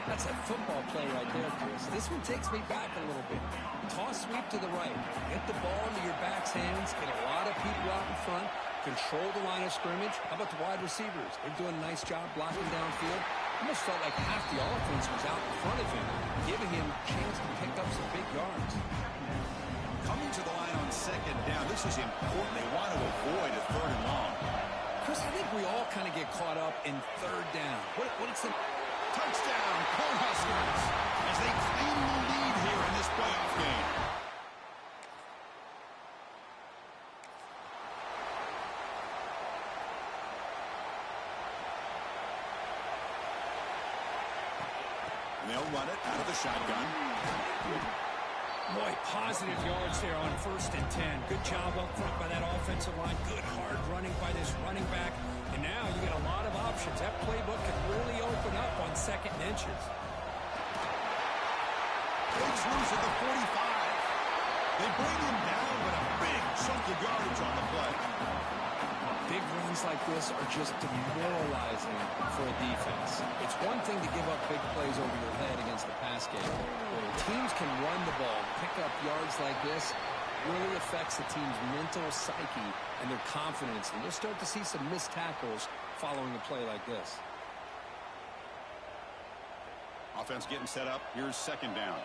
That's a football play right there, Chris. This one takes me back a little bit. Toss sweep to the right. Get the ball into your back's hands. Get a lot of people out in front. Control the line of scrimmage. How about the wide receivers? They're doing a nice job blocking downfield. Almost felt like half the offense was out in front of him, giving him a chance to pick up some big yards. Coming to the line on second down. This is important. They want to avoid a third and long. Chris, I think we all kind of get caught up in third down. What's the Touchdown, Cornhuskers, as they claim the lead here in this playoff game. And they'll run it out of the shotgun. Boy, positive yards there on 1st and 10. Good job up front by that offensive line. Good hard running by this running back. And now you get a lot of options. That playbook can really open up on 2nd and inches. Breaks loose at the 45. They bring him down, but a big chunk of yardage on the play. Big runs like this are just demoralizing for a defense. It's one thing to give up big plays over your head against the pass game. When teams can run the ball, pick up yards like this, really affects the team's mental psyche and their confidence. And you'll start to see some missed tackles following a play like this. Offense getting set up. Here's 2nd down.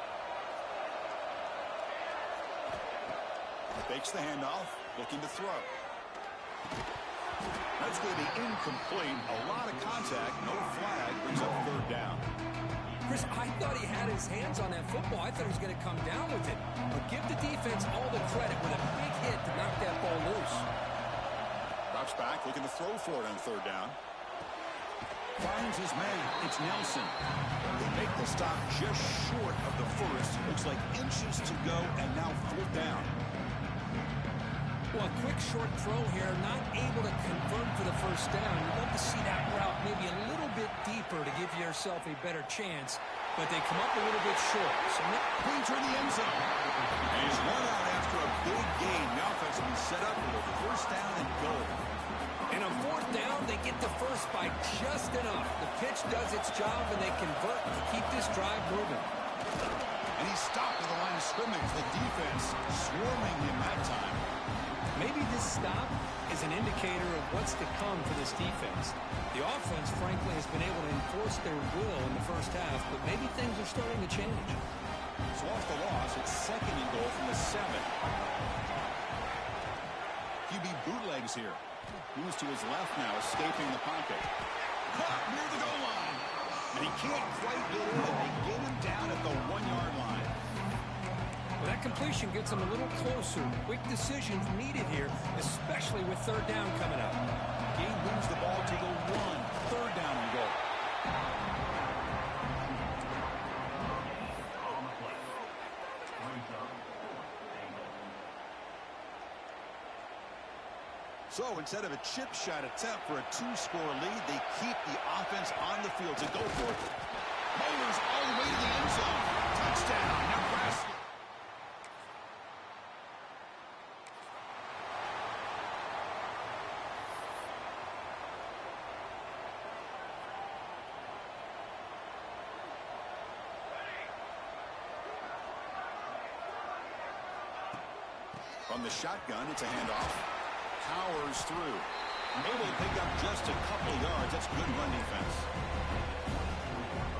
Fakes the handoff, looking to throw. That's going to be incomplete. A lot of contact, no flag, brings up 3rd down. Chris, I thought he had his hands on that football. I thought he was going to come down with it. But give the defense all the credit with a big hit to knock that ball loose. Drops back, looking to throw for it on 3rd down. Finds his man. It's Nelson. They make the stop just short of the first. Looks like inches to go, and now 4th down. Well, a quick short throw here, not able to convert for the 1st down. You'd love to see that route maybe a little bit deeper to give yourself a better chance, but they come up a little bit short. So Pointer in the end zone. And he's run out after a big gain. The offense will be set up for the 1st down and goal. And on 4th down, they get the first by just enough. The pitch does its job, and they convert to keep this drive moving. And he's stopped at the line of scrimmage. The defense swarming him that time. Maybe this stop is an indicator of what's to come for this defense. The offense, frankly, has been able to enforce their will in the 1st half, but maybe things are starting to change. So off the loss, it's 2nd and goal from the 7. QB bootlegs here. Moves to his left now, escaping the pocket. Caught near the goal line. And he can't quite get in it. They get him down at the 1-yard line. Well, that completion gets them a little closer. Quick decisions needed here, especially with 3rd down coming up. He moves the ball to the 1. 3rd down and goal. So instead of a chip shot attempt for a 2-score lead, they keep the offense on the field to go for it. Bowlers all the way to the end zone. Touchdown, Nebraska. From the shotgun, it's a handoff. Powers through. Able to pick up just a couple of yards. That's good run defense.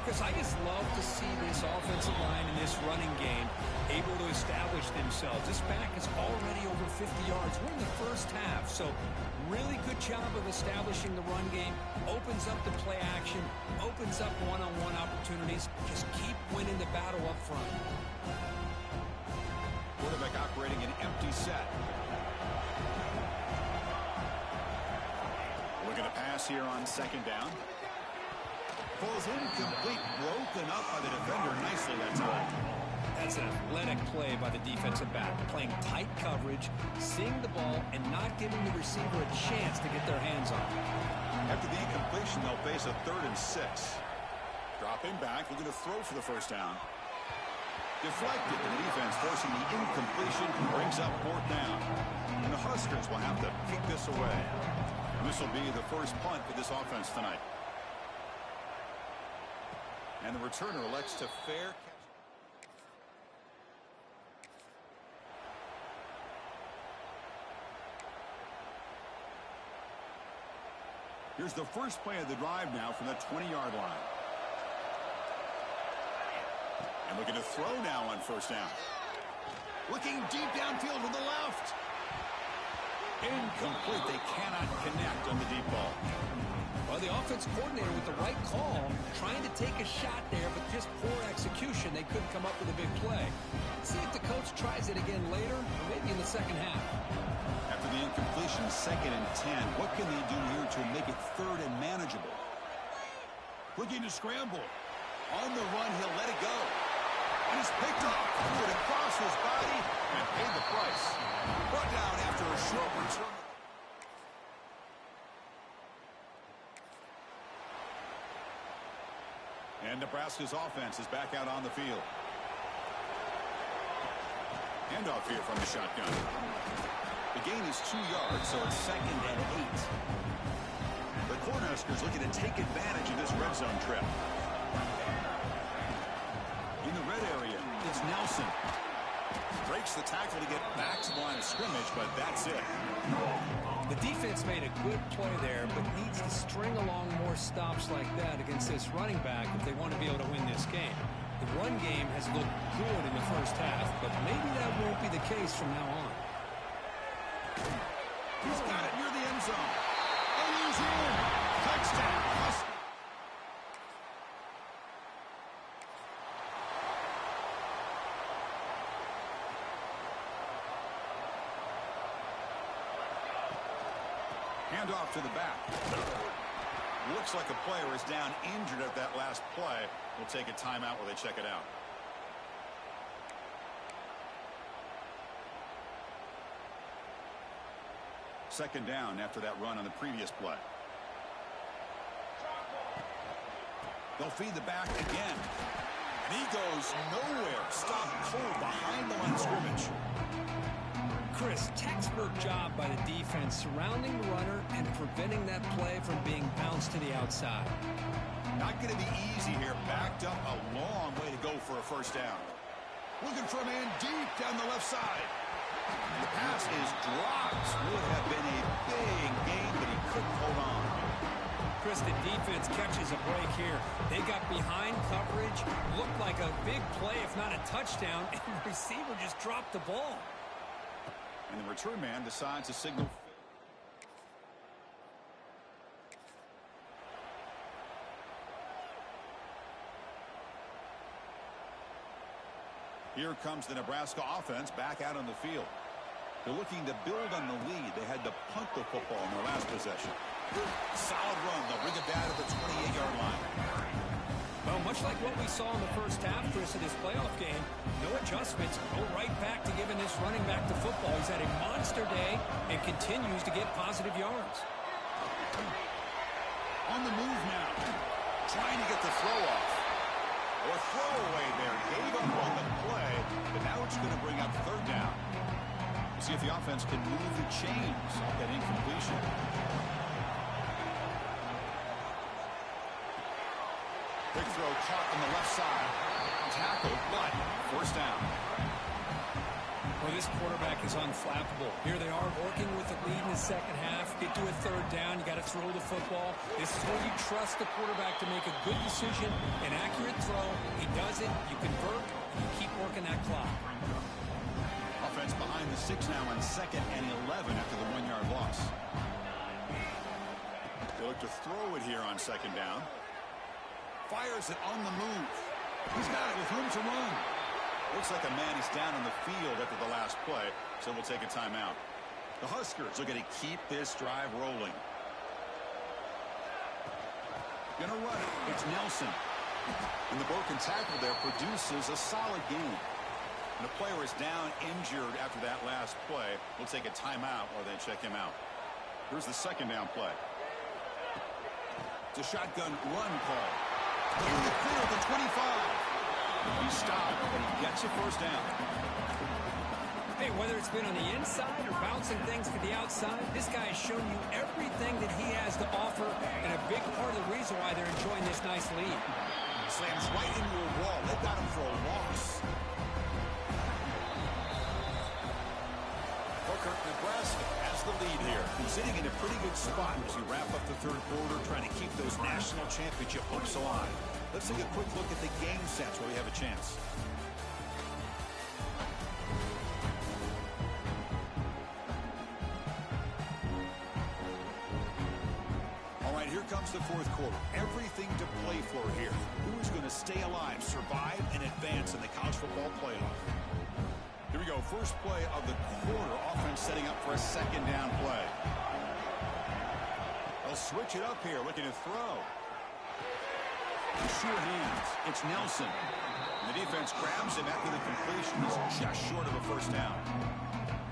Chris, I just love to see this offensive line in this running game able to establish themselves. This back is already over 50 yards. We're in the 1st half, so really good job of establishing the run game. Opens up the play action, opens up one-on-one opportunities. Just keep winning the battle up front. Quarterback operating an empty set. Looking to pass here on 2nd down. Falls incomplete, broken up by the defender nicely that time. That's an athletic play by the defensive back. Playing tight coverage, seeing the ball, and not giving the receiver a chance to get their hands on it. After the incompletion, they'll face a 3rd and 6. Dropping back, looking to throw for the 1st down. Deflected, and the defense forcing the incompletion, brings up 4th down. And the Huskers will have to kick this away. And this will be the first punt for this offense tonight. And the returner elects to fair catch. Here's the first play of the drive now from the 20-yard line. And looking to throw now on first down. Looking deep downfield to the left. Incomplete. They cannot connect on the deep ball. Well, the offense coordinator with the right call, trying to take a shot there, but just poor execution. They couldn't come up with a big play. Let's see if the coach tries it again later, or maybe in the second half. After the incompletion, 2nd and 10. What can they do here to make it 3rd and manageable? Looking to scramble. On the run, he'll let it go. And he's picked up. Threw it across his body and paid the price. Brought down after a short return. And Nebraska's offense is back out on the field. Handoff here from the shotgun. The gain is 2 yards, so it's 2nd and 8. The Cornhuskers looking to take advantage of this red zone trip. In the red area, it's Nelson. Breaks the tackle to get back to the line of scrimmage, but that's it. The defense made a good play there, but needs to string along more stops like that against this running back if they want to be able to win this game. The run game has looked good in the first half, but maybe that won't be the case from now on. He's got it near the end zone. And he's in. Touchdown. Handoff to the back. Looks like a player is down injured at that last play. We'll take a timeout while they check it out. Second down after that run on the previous play. They'll feed the back again. And he goes nowhere. Stopped cold behind the line of scrimmage. Chris, textbook job by the defense surrounding the runner and preventing that play from being bounced to the outside. Not going to be easy here. Backed up a long way to go for a first down. Looking for a man deep down the left side. And the pass is dropped. Would have been a big gain, but he couldn't hold on. Chris, the defense catches a break here. They got behind coverage. Looked like a big play, if not a touchdown, and the receiver just dropped the ball. And the return man decides to signal. Here comes the Nebraska offense back out on the field. They're looking to build on the lead. They had to punt the football in their last possession. Solid run. They'll bring it down to the 28-yard line. Well, much like what we saw in the first half, Chris, of this playoff game, no adjustments. Go right back to giving this running back the football. He's had a monster day and continues to get positive yards. On the move now. Trying to get the throw off. Or throw away there. Gave up on the play, but now it's going to bring up third down. We'll see if the offense can move the chains off that incompletion. Big throw caught on the left side. Tackled, but first down. Well, this quarterback is unflappable. Here they are working with the lead in the second half. Get to a third down. You got to throw the football. This is where you trust the quarterback to make a good decision, an accurate throw. He does it. You convert. And you keep working that clock. Offense behind the 6 now on 2nd and 11 after the 1-yard loss. They look to throw it here on 2nd down. Fires it on the move. He's got it with room to run. Looks like a man is down on the field after the last play, so we'll take a timeout. The Huskers looking to keep this drive rolling. Gonna run it. It's Nelson. And the broken tackle there produces a solid gain. And the player is down injured after that last play. We'll take a timeout while they check him out. Here's the 2nd down play. It's a shotgun run call. In the clear at the 25. He stopped, but he gets a first down. Hey, whether it's been on the inside or bouncing things to the outside, this guy has shown you everything that he has to offer, and a big part of the reason why they're enjoying this nice lead. Slams right into a wall. They've got him for a loss. Hooker, Nebraska has the lead here. He's sitting in a pretty good spot as we wrap up the third quarter, trying to keep those national championship hopes alive. Let's take a quick look at the game sets where we have a chance. All right, here comes the fourth quarter. Everything to play for here. Who is going to stay alive, survive, and advance in the college football playoff? Here we go. First play of the quarter. Offense setting up for a second down play. They'll switch it up here, looking to throw. Sure hands. It's Nelson. The defense grabs him after the completion is just short of a first down.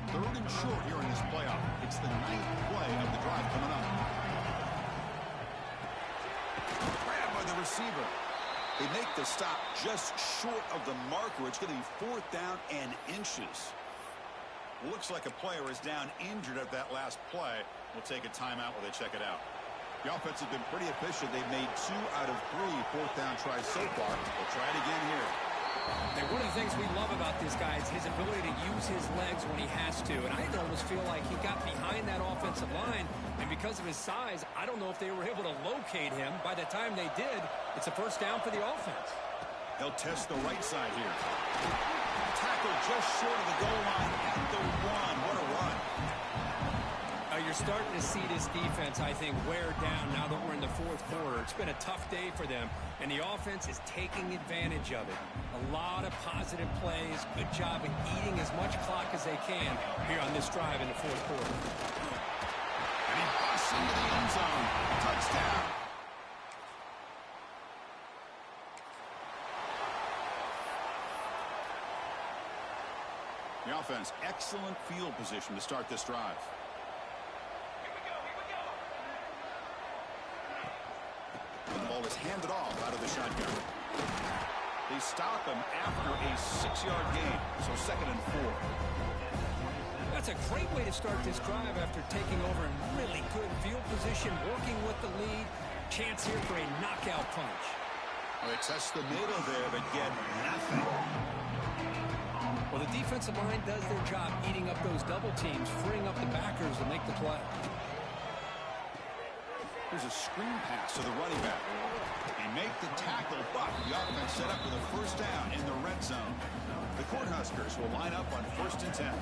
Third and short here in this playoff. It's the 9th play of the drive coming up. Grabbed by the receiver. They make the stop just short of the marker. It's going to be 4th down and inches. Looks like a player is down injured at that last play. We'll take a timeout while they check it out. The offense has been pretty efficient. They've made 2 out of 3 4th down tries so far. They'll try it again here. And one of the things we love about this guy is his ability to use his legs when he has to. And I almost feel like he got behind that offensive line, and because of his size, I don't know if they were able to locate him. By the time they did, it's a first down for the offense. They'll test the right side here. Tackle just short of the goal line at the 1. What a run. You're starting to see this defense, I think, wear down now that we're in the fourth quarter. It's been a tough day for them, and the offense is taking advantage of it. A lot of positive plays. Good job of eating as much clock as they can here on this drive in the fourth quarter. And he busts into the end zone. Touchdown. The offense, excellent field position to start this drive. The ball is handed off out of the shotgun. They stop him after a 6-yard gain, so 2nd and 4. That's a great way to start this drive after taking over in really good field position, working with the lead. Chance here for a knockout punch. Well, they test the middle there, but get nothing. Well, the defensive line does their job eating up those double teams, freeing up the backers to make the play. Here's a screen pass to the running back. They make the tackle, but the offense set up with a first down in the red zone. The Cornhuskers will line up on 1st and 10.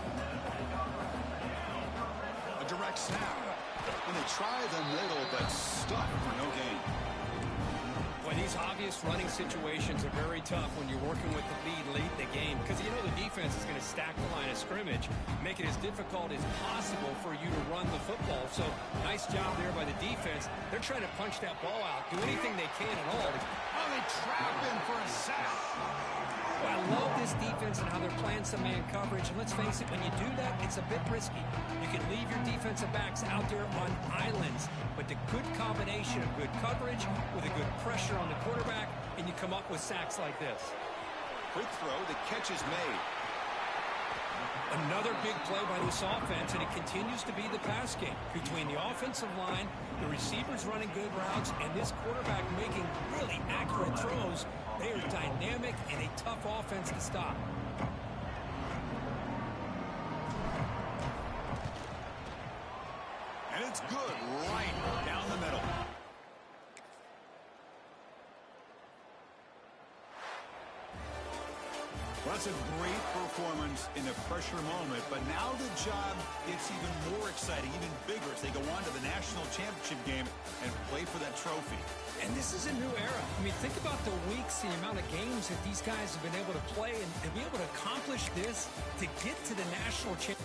A direct snap. And they try the middle, but stuck for no gain. Boy, these obvious running situations are very tough when you're working with the lead late in the game, because you know the defense is going to stack the line of scrimmage, make it as difficult as possible for you to run the football. So nice job there by the defense. They're trying to punch that ball out, do anything they can at all. Oh, they trap him for a sack. Well, I love this defense and how they're playing some man coverage. And let's face it, when you do that, it's a bit risky. You can leave your defensive backs out there on islands, but the good combination of good coverage with a good pressure on the quarterback, and you come up with sacks like this. Quick throw, the catch is made. Another big play by this offense, and it continues to be the pass game between the offensive line, the receivers running good routes, and this quarterback making really accurate throws. They are dynamic and a tough offense to stop. And it's good right down the middle. Well, that's a great performance in a pressure moment, but now the job gets even more exciting, even bigger as they go on to the national championship game and play for that trophy. And this is a new era. I mean, think about the weeks, the amount of games that these guys have been able to play, and to be able to accomplish this, to get to the national championship.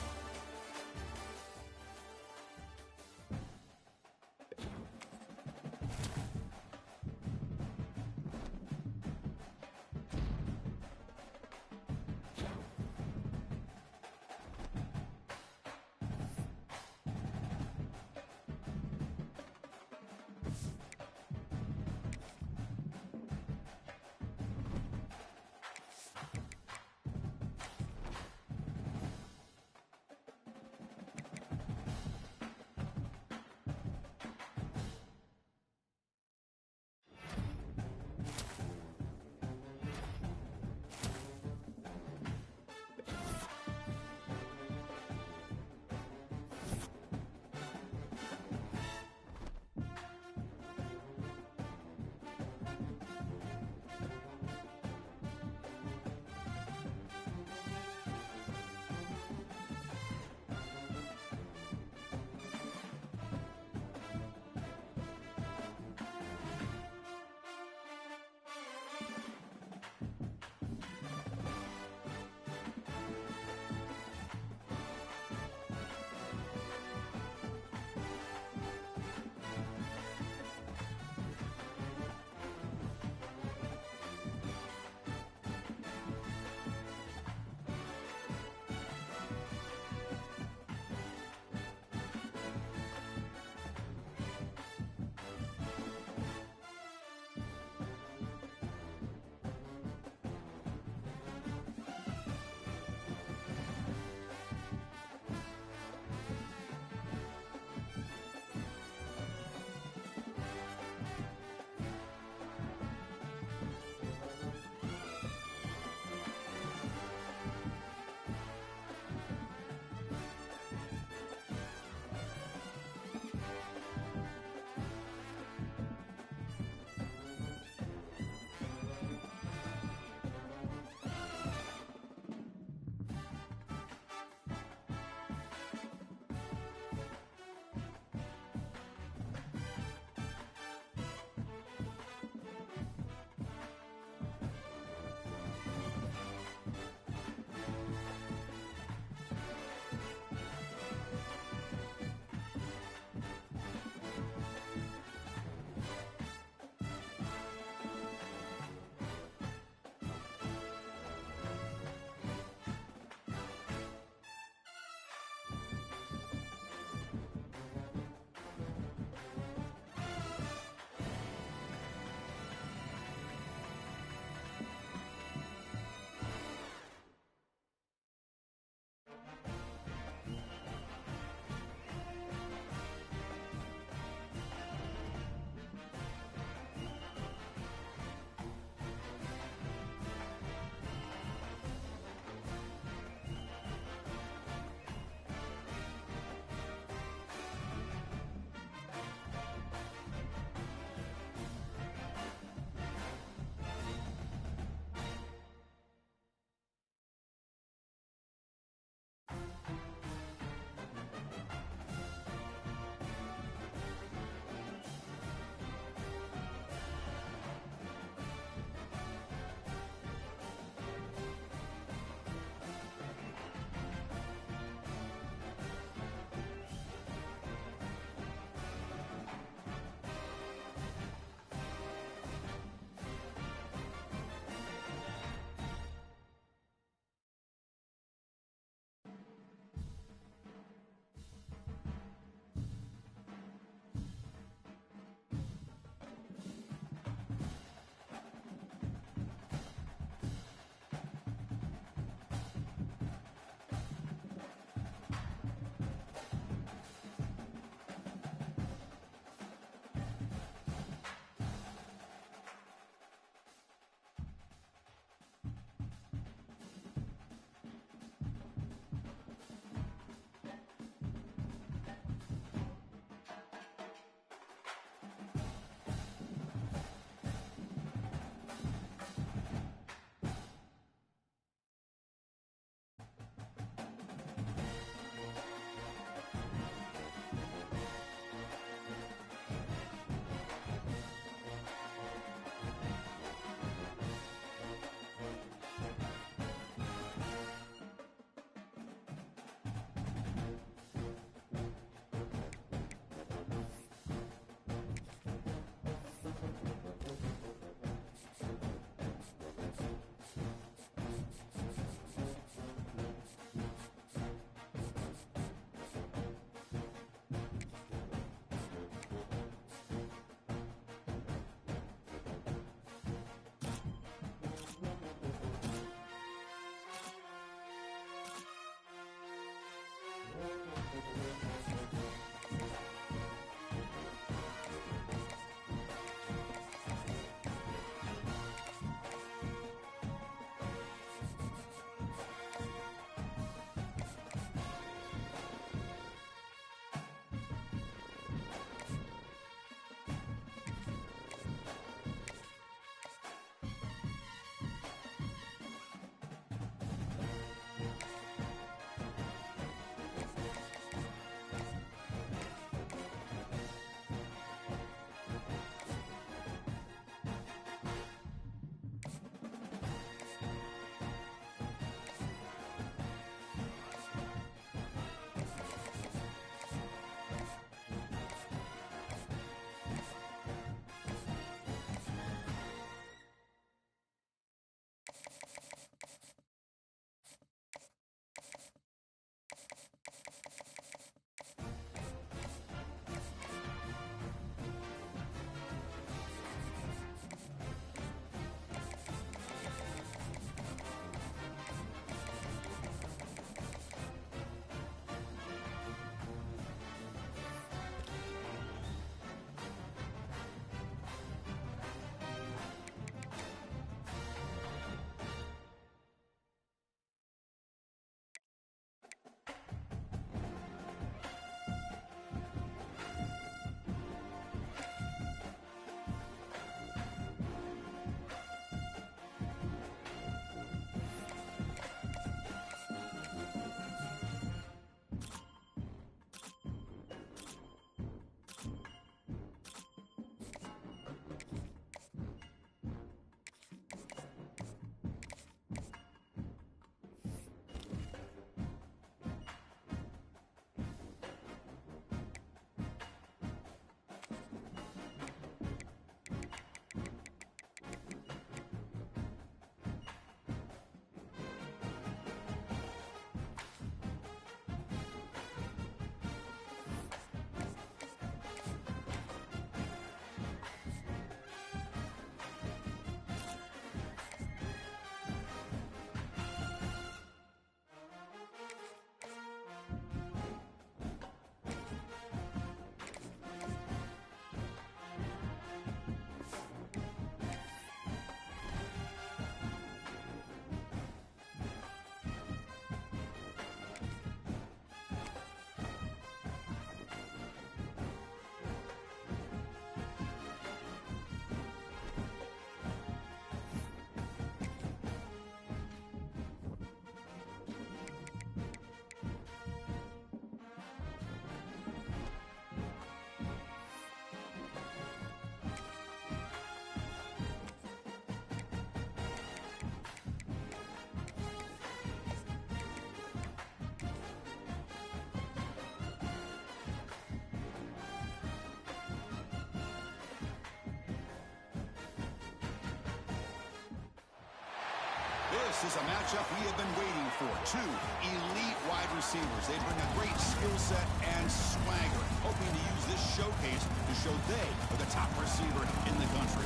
This is a matchup we have been waiting for. Two elite wide receivers. They bring a great skill set and swagger, hoping to use this showcase to show they are the top receiver in the country.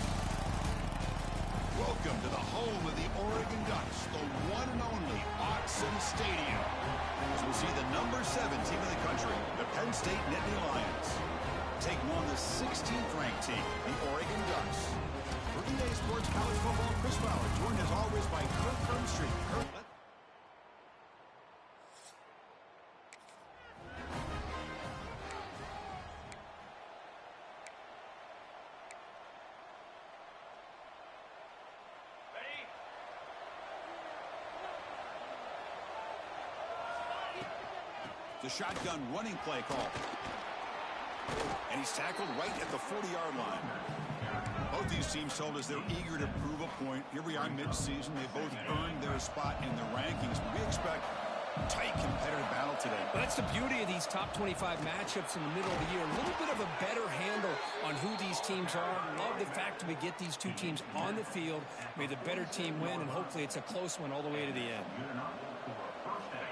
Welcome to the home of the Oregon Ducks, the one and only Autzen Stadium. As we see the number 7 team in the country, the Penn State Nittany Lions, taking on the 16th ranked team, the Oregon Ducks. For today's Sports College Football, Chris Fowler, joined as always by Kirk Herbstreit. Kirk, the shotgun running play call. And he's tackled right at the 40-yard line. Both these teams told us they're eager to prove a point. Here we are mid-season. They both earned their spot in the rankings. We expect tight competitive battle today. Well, that's the beauty of these top 25 matchups in the middle of the year. A little bit of a better handle on who these teams are. Love the fact that we get these two teams on the field. May the better team win, and hopefully it's a close one all the way to the end.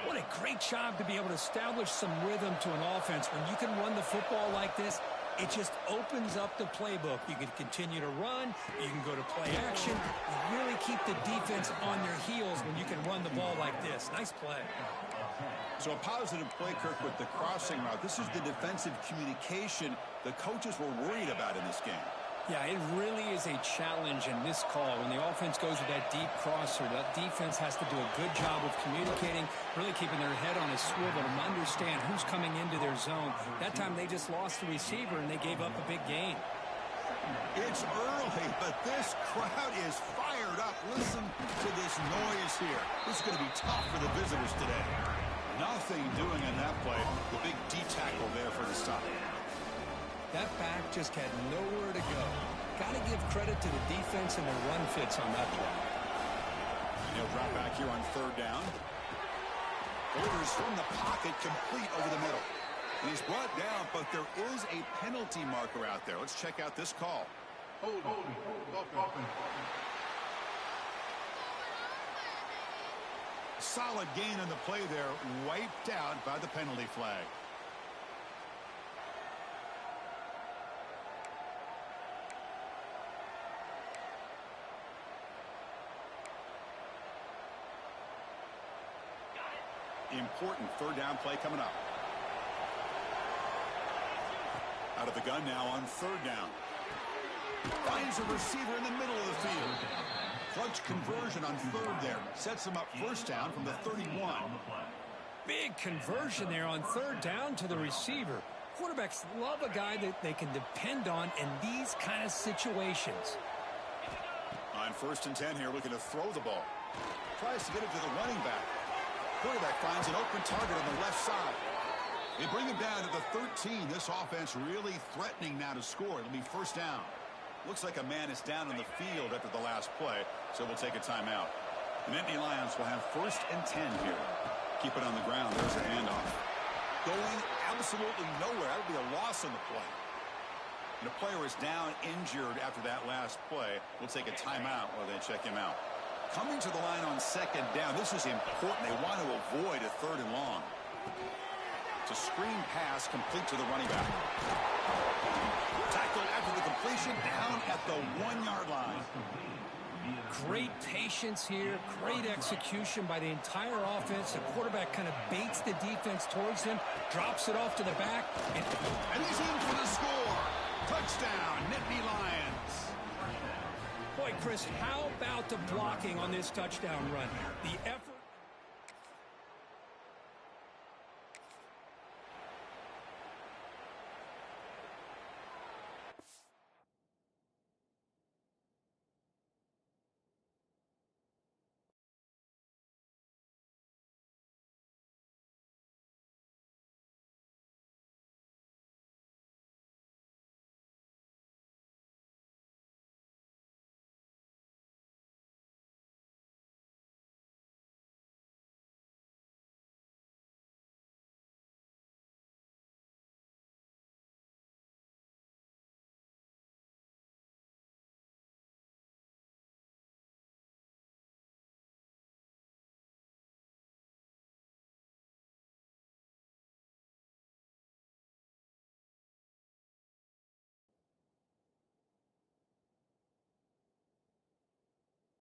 What a great job to be able to establish some rhythm to an offense. When you can run the football like this, it just opens up the playbook. You can continue to run. You can go to play action. You really keep the defense on their heels when you can run the ball like this. Nice play. So a positive play, Kirk, with the crossing route. This is the defensive communication the coaches were worried about in this game. Yeah, it really is a challenge in this call. When the offense goes with that deep crosser, that defense has to do a good job of communicating, really keeping their head on a swivel and understand who's coming into their zone. That time they just lost the receiver and they gave up a big gain. It's early, but this crowd is fired up. Listen to this noise here. This is going to be tough for the visitors today. Nothing doing in that play. The big D tackle there for the stop. That back just had nowhere to go. Got to give credit to the defense and their run fits on that play. He'll drop back here on 3rd down. Orders from the pocket, complete over the middle. And he's brought down, but there is a penalty marker out there. Let's check out this call. Solid gain on the play there, wiped out by the penalty flag. Important 3rd down play coming up. Out of the gun now on 3rd down. Finds a receiver in the middle of the field. Clutch conversion on 3rd there. Sets him up 1st down from the 31. Big conversion there on 3rd down to the receiver. Quarterbacks love a guy that they can depend on in these kind of situations. On 1st and 10 here, looking to throw the ball. Tries to get it to the running back. Quarterback finds an open target on the left side. They bring him down to the 13. This offense really threatening now to score. It'll be 1st down. Looks like a man is down on the field after the last play, so we'll take a timeout. The Nittany Lions will have 1st and 10 here. Keep it on the ground. There's a handoff. Going absolutely nowhere. That would be a loss on the play. And the player is down injured after that last play. We'll take a timeout while they check him out. Coming to the line on 2nd down. This is important. They want to avoid a 3rd and long. It's a screen pass complete to the running back. Tackled after the completion down at the 1-yard line. Great patience here. Great execution by the entire offense. The quarterback kind of baits the defense towards him. Drops it off to the back. And he's in for the score. Touchdown, Nittany Lions. Boy, Chris, how about the blocking on this touchdown run? The effort.